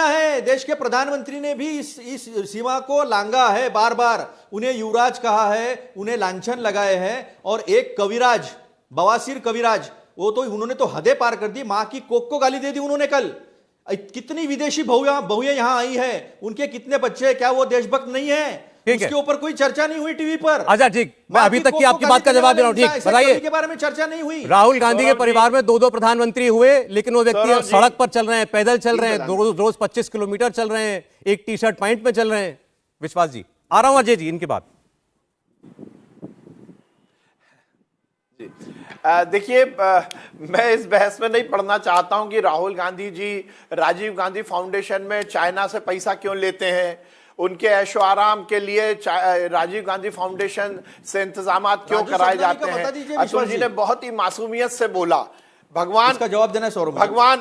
है। देश के प्रधानमंत्री ने भी इस सीमा को लांगा है, बार बार उन्हें युवराज कहा है, उन्हें लांछन लगाए हैं। और एक कविराज, बवासीर कविराज, वो तो उन्होंने तो हदें पार कर दी। मां की कोक को गाली दे दी उन्होंने कल। कितनी विदेशी बहुएं यहां आई हैं, उनके कितने बच्चे, क्या वो देशभक्त नहीं है? उसके ऊपर कोई चर्चा नहीं हुई टीवी पर। अच्छा ठीक, मैं अभी तक की आपकी बात का जवाब दे रहा हूं। ठीक, बताइए। के बारे में चर्चा नहीं हुई। राहुल गांधी के परिवार में 2-2 प्रधानमंत्री हुए, लेकिन वो व्यक्ति सड़क पर चल रहे हैं, पैदल चल रहे हैं, रोज 25 किलोमीटर चल रहे हैं, एक टी शर्ट पैंट में चल रहे हैं। विश्वास जी, आ रहा हूं अजय जी, इनकी बात। देखिए, मैं इस बहस में नहीं पढ़ना चाहता हूं कि राहुल गांधी जी राजीव गांधी फाउंडेशन में चाइना से पैसा क्यों लेते हैं, उनके ऐशो आराम के लिए राजीव गांधी फाउंडेशन से इंतजामात क्यों कराए जाते हैं। अतुल जी ने बहुत ही मासूमियत से बोला, भगवान का जवाब देना है।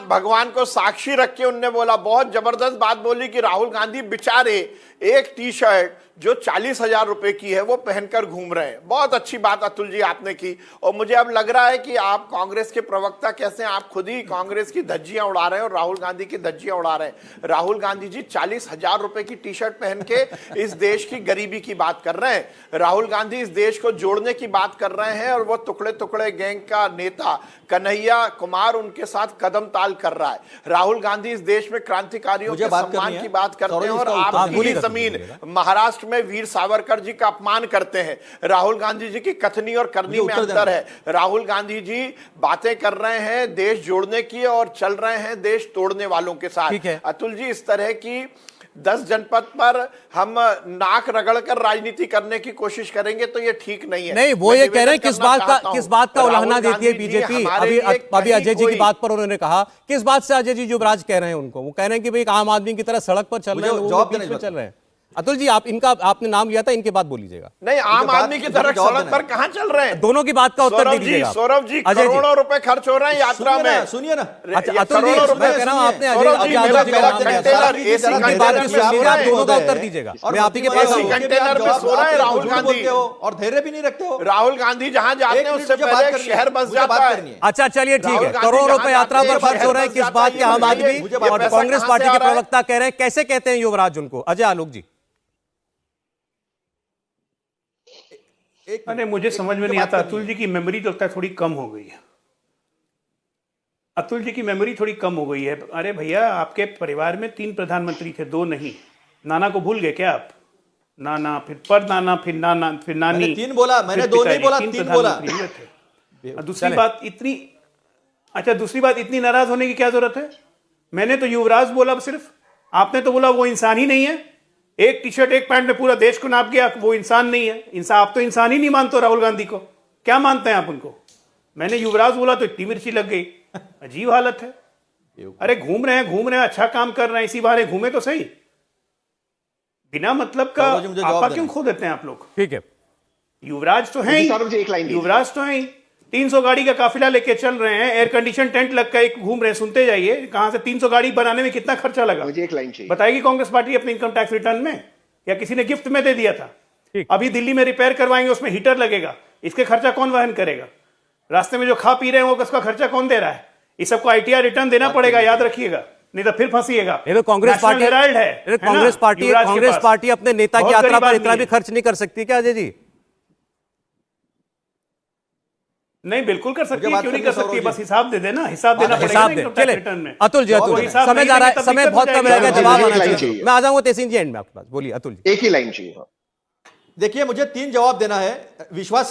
भगवान को साक्षी रख के उनने बोला, बहुत जबरदस्त बात बोली कि राहुल गांधी बेचारे एक टी शर्ट जो 40,000 रुपए की है वो पहनकर घूम रहे हैं। बहुत अच्छी बात अतुल जी आपने की। और मुझे अब लग रहा है कि आप कांग्रेस के प्रवक्ता कैसे, आप खुद ही कांग्रेस की धज्जियां उड़ा रहे हैं और राहुल गांधी की धज्जियां उड़ा रहे हैं। राहुल गांधी जी 40,000 रुपए की टी शर्ट पहन के इस देश की गरीबी की बात कर रहे हैं। राहुल गांधी इस देश को जोड़ने की बात कर रहे हैं, और वो टुकड़े टुकड़े गैंग का नेता कन्हैया कुमार उनके साथ कदम ताल कर रहा है। राहुल गांधी इस देश में क्रांतिकारियों के सम्मान की बात करते हैं, और आपकी जमीन महाराष्ट्र में वीर सावरकर जी का अपमान करते हैं। राहुल गांधी जी की कथनी और करनी में अंतर है। राहुल गांधी जी बातें कर रहे हैं देश जोड़ने की, और चल रहे हैं देश तोड़ने वालों के साथ। अतुल जी, इस तरह की 10 जनपद पर हम नाक रगड़कर राजनीति करने की कोशिश करेंगे तो ये ठीक नहीं है। नहीं, वो ये कह रहे हैं किस बात का उल्लंघना देती है बीजेपी। अभी अजय जी की बात पर उन्होंने कहा, किस बात से अजय जी युवराज कह रहे हैं उनको, वो कह रहे हैं कि भाई आम आदमी की तरह सड़क पर चल रहे हैं, चल रहे हैं। अतुल जी, आप इनका आपने नाम लिया था, इनके बाद बोल लीजिएगा। नहीं, आम बात- आदमी की मुझे तरह जवाब सड़क देना पर है। कहां चल रहे हैं? दोनों की बात का उत्तर सौरभ जी, दीजिएगा। सौरभ जी, अजय जी। करोड़ों रुपए खर्च हो रहे हैं यात्रा में। सुनिए ना अच्छा, ये अतुल जी, करोड़ों मैं रुपए कह रहा हूं, आपने अजय सौरभ जी, यादव मेरा जी का नाम लिया कंटेनर, था। एसी उनकी बात कंटेनर भी पे सुन सो लीजिए, रहे आप हैं। दोनों का उत्तर दीजिएगा। और मैं आप ही के मंत्री पास ऐसी आऊंगा। कंटेनर पे सो रहे हैं राहुल झूठ गांधी। बोलते हो और धैर्य भी नहीं रखते हो। राहुल गांधी जहां जाते एक हैं मिनट उससे मुझे पहले बात एक करनी है, शहर बस मुझे जाता बात है। करनी है। अच्छा, चलिए ठीक राहुल है, गांधी करोड़ों जहां रुपए यात्रा जाते पर हैं, खर्च हो रहे हैं, शहर किस बस बात के? जाता है, आम ये आदमी मुझे और पैसा कांग्रेस कहां पार्टी से के आ रहा है? प्रवक्ता कह रहे हैं। कैसे कहते हैं युवराज उनको? अजय आलोक जी। अरे मुझे समझ में नहीं आता, अतुल जी की मेमोरी तो लगता है थोड़ी कम हो गई है। अतुल जी की मेमोरी थोड़ी कम हो गई है। अरे भैया, आपके परिवार में 3 प्रधानमंत्री थे, 2 नहीं। नाना को भूल गए क्या आप? नाना, फिर पर नाना, फिर नाना, फिर नानी। मैंने 3 बोला, मैंने फिर 2 नहीं पिताजी, बोला, 3 3 बोला। प्रधानमंत्री हुए थे। और दूसरी बात इतनी, अच्छा दूसरी बात, इतनी नाराज होने की क्या जरूरत है? मैंने तो युवराज बोला सिर्फ, आपने तो बोला वो इंसान ही नहीं है। एक टी शर्ट एक पैंट में पूरा देश को नाप गया, वो इंसान नहीं है। इंसान, आप तो इंसान ही नहीं मानते हो राहुल गांधी को। क्या मानते हैं आप उनको? मैंने युवराज बोला तो इतनी मिर्ची लग गई। अजीब हालत है। अरे घूम रहे हैं, अच्छा काम कर रहे हैं, इसी बहाने घूमे तो सही। बिना मतलब का सौरभ जी, मुझे जवाब आपा देना क्यों है। खो देते हैं आप लोग? ठीक है, युवराज तो है ही, सौरभ जी, एक लाइन दीजिए। युवराज तो है ही। 300 गाड़ी का काफिला लेके चल रहे हैं, एयर कंडीशन टेंट लग कर घूम रहे हैं। सुनते जाइए, कहां से 300 गाड़ी बनाने में कितना खर्चा लगा? मुझे एक लाइन चाहिए। बताएगी कांग्रेस पार्टी अपने इनकम टैक्स रिटर्न में, या किसी ने गिफ्ट में दे दिया था? ठीक। अभी दिल्ली में रिपेयर करवाएंगे, उसमें हीटर लगेगा, इसके खर्चा कौन वहन करेगा? रास्ते में जो खा पी रहे हैं वो उसका खर्चा कौन दे रहा है? इस सबको आईटीआर रिटर्न देना पड़ेगा, याद रखिएगा, नहीं तो फिर फंसीएगा। ये तो कांग्रेस नेशनल पार्टी हेराल्ड है ये तो कांग्रेस ना, पार्टी युवराज के कांग्रेस पास। पार्टी अपने नेता की बहुत यात्रा गरीब पर आदमी इतना भी है। खर्च नहीं कर सकती क्या अजय जी? नहीं, बिल्कुल कर सकती है, बात क्यों नहीं करने कर सकती है? सौरभ बस हिसाब दे देना, हिसाब देना पड़ेगा हिसाब ना दे। इनकम टैक्स चले रिटर्न में। अतुल जी, वो अतुल जी, हिसाब समय नहीं जा रहा देंगे है, तब समय दिक्कत बहुत हो कम जाएगी। रहेगा, सौरभ जी, जवाब मुझे एक आना लाइन चाहिए। चाहिए। मैं आ जाऊंगा तेसिन जी एंड में आपके पास। बोलिए अतुल जी। एक ही लाइन चाहिए। देखिए, मुझे 3 जवाब देना है। विश्वास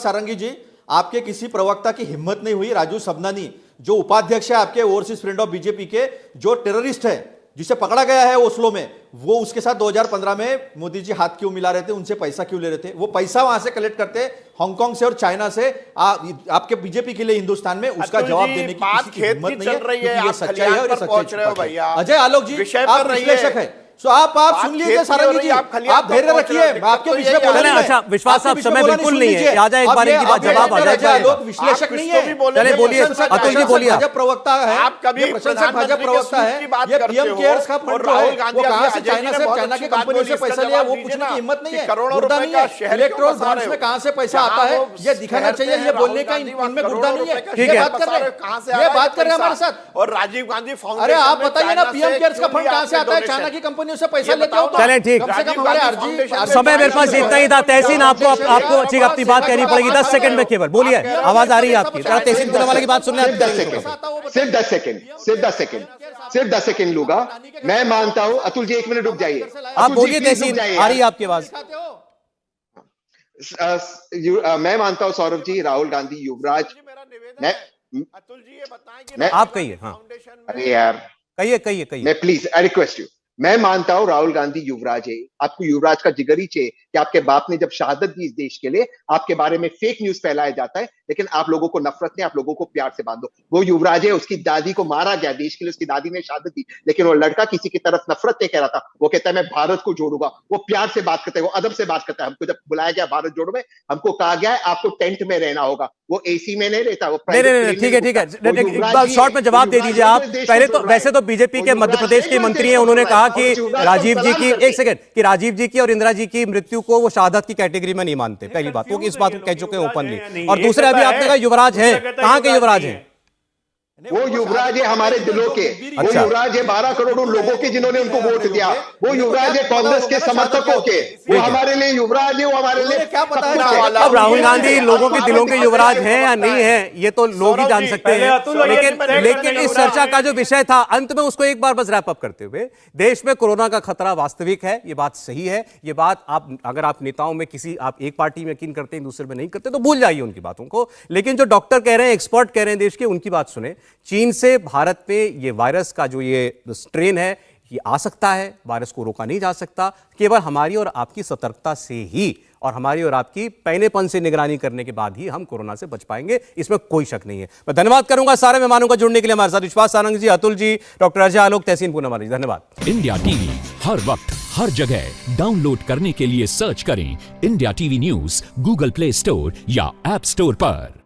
सारंगी जी, आपके किसी प्रवक्ता की हिम्मत नहीं हुई, राजू सबनानी जो उपाध्यक्ष है आपके ओवरसीज फ्रेंड ऑफ बीजेपी के, जो टेररिस्ट है, जिसे पकड़ा गया है ओस्लो में, वो उसके साथ 2015 में मोदी जी हाथ क्यों मिला रहे थे, उनसे पैसा क्यों ले रहे थे? वो पैसा वहां से कलेक्ट करते हांगकांग से और चाइना से आपके बीजेपी के लिए हिंदुस्तान में। उसका अतुल जवाब जी, देने की बात किसी की खेत हिम्मत की नहीं है, चल रही है, क्योंकि ये आप सच्चाई खलिहान है और ये पर सच्चाई पहुंच रहे हो छुपा है। भैया। अजय आलोक जी, विषय आप पर रहिए। विश्लेषक है, सो आप बात सुन खेत लीजिए की हो सारंगी रही जी, है, आप खलिहान आप पर धैर्य पहुंच रहे रखिए, हो, आपके दिक्कत तो विषय यही है। बोलने चलें, में- अच्छा, विश्वास आपके साहब, विषय समय बोलना बिल्कुल सुन नहीं है। लीजिए। आ जाए एक अब बार ये- इनकी बात, अब ये जवाब आ अजय जाए। आलोक विश्लेषक नहीं है। चले, बोलिए अतुल जी, बोलिए। भाजपा प्रवक्ता है, आप कभी ये प्रशंसक प्रधानमंत्री भाजपा के प्रवक्ता सूट की बात है, ये करते पीएम हो, केयर्स का फंड और जो है, राहुल गांधी वो कहां अभी से अजय चाइना जी ने से बहुत चाइना अच्छी की बात कंपनियों बोली, से पैसा इसका लिया, जवाब वो दीजिए पूछने ना की हिम्मत नहीं कि है, करोड़ों गुर्दा रुपए नहीं का है। शहर क्यों इलेक्ट्रोल बसा रहे बॉन्ड्स हो? में कहां से पैसा जहां आता है, वो ये दिखाना शहर चाहिए, थे, ये राहुल बोलने का गांधी वहां इनमें करोड़ों गुर्दा नहीं रुपए है। का ये शहर बात कर बसा रहे रहे हो, कहां से आ हैं, ये रहा है बात कर रहे हैं हमारे पैसा? साथ। और राजीव गांधी अरे फाउंडेशन आप में बताइए ना, चाइना पीएम से केयर्स का क्यों फंड लिया कहां से आपने आता है? डोनेशन? चाइना की कंपनियों से पैसा ये लेके बताओ आओ। ना। चलें, ठीक। कम से कम राजीव हमारे गांधी आरजी फाउंडेशन समय मेरे पास इतना ही था। तहसीन, आपको ठीक अपनी बात कहनी पड़ेगी 10 सेकंड में केवल। बोलिए, आवाज आ रही है आपकी। जरा तहसीन पुनावाला की बात सुनने सिर्फ 10 सेकंड, सिर्फ 10 सेकंड, सिर्फ 10 सेकंड, सिर्फ 10 सेकंड लूंगा। मैं मानता हूं, अतुल जी 1 मिनट रुक जाइए। आप अतुल जी, बोलिए please रुक तहसीन, जाइए आ रही है यार। आपकी आवाज। मैं मानता हूं सौरभ जी, राहुल गांधी, युवराज, मेरा निवेदन मैं है, अतुल जी ये बताएं कि मैं- आप कहिए, हाँ। फाउंडेशन में अरे यार, कहिए। मैं प्लीज आई रिक्वेस्ट यू, मैं मानता हूं राहुल गांधी युवराज है। आपको युवराज का जिगर ही चाहिए कि आपके बाप ने जब शहादत दी इस देश के लिए, आपके बारे में फेक न्यूज फैलाया जाता है, लेकिन आप लोगों को नफरत नहीं, आप लोगों को प्यार से बांधो। वो युवराज है, उसकी दादी को मारा गया देश के लिए, उसकी दादी ने शहादत दी, लेकिन वो लड़का किसी की तरफ नफरत नहीं कह रहा था। वो कहता है मैं भारत को जोड़ूंगा। वो प्यार से बात करता है, वो अदब से बात करता है। हमको जब बुलाया गया भारत जोड़ो में, हमको कहा गया है आपको टेंट में रहना होगा। वो एसी में नहीं रहता, वो नहीं, ठीक है। एक बार शॉर्ट में जवाब दे दीजिए आप। पहले तो वैसे तो बीजेपी के मध्य प्रदेश के मंत्री हैं, उन्होंने कहा कि राजीव जी की, एक सेकंड, कि राजीव जी की और इंदिरा जी की मृत्यु को वो शहादत की कैटेगरी में नहीं मानते। पहली बात वो इस बात को कह चुके हैं ओपनली। और दूसरे, अभी आपने कहा युवराज है, कहां के युवराज हैं? वो युवराज है हमारे दिलों के। वो अच्छा। युवराज है 12 करोड़ लोगों के जिन्होंने उनको वोट दिया। वो युवराज है कांग्रेस के समर्थकों के। वो हमारे लिए युवराज है, वो हमारे लिए क्या पता है? सब कुछ है। अब राहुल गांधी लोगों के दिलों के युवराज हैं या नहीं है, ये तो लोग ही जान सकते पहले हैं। अतुल और ये तय करने लेकिन इस युवराज चर्चा का जो विषय था, अंत में उसको एक बार बस रैप अप करते हुए, देश में कोरोना का खतरा वास्तविक है, ये बात सही है। ये बात आप, अगर आप नेताओं में किसी, आप एक पार्टी में यकीन करते हैं, दूसरे में नहीं करते, तो भूल जाइए उनकी बातों को। लेकिन जो डॉक्टर कह रहे हैं, एक्सपर्ट कह रहे हैं देश के, उनकी बात सुने। चीन से भारत में ये वायरस का जो ये स्ट्रेन है, ये आ सकता है। वायरस को रोका नहीं जा सकता, केवल हमारी और आपकी सतर्कता से ही, और हमारी और आपकी पैनेपन से निगरानी करने के बाद ही हम कोरोना से बच पाएंगे, इसमें कोई शक नहीं है। मैं धन्यवाद करूंगा सारे मेहमानों का जुड़ने के लिए हमारे साथ। विश्वास सारंग जी, अतुल जी, डॉक्टर अजय आलोक, तहसीन पूनावाला जी, धन्यवाद। इंडिया टीवी हर वक्त हर जगह डाउनलोड करने के लिए सर्च करें India TV news Google play store या ऐप स्टोर पर।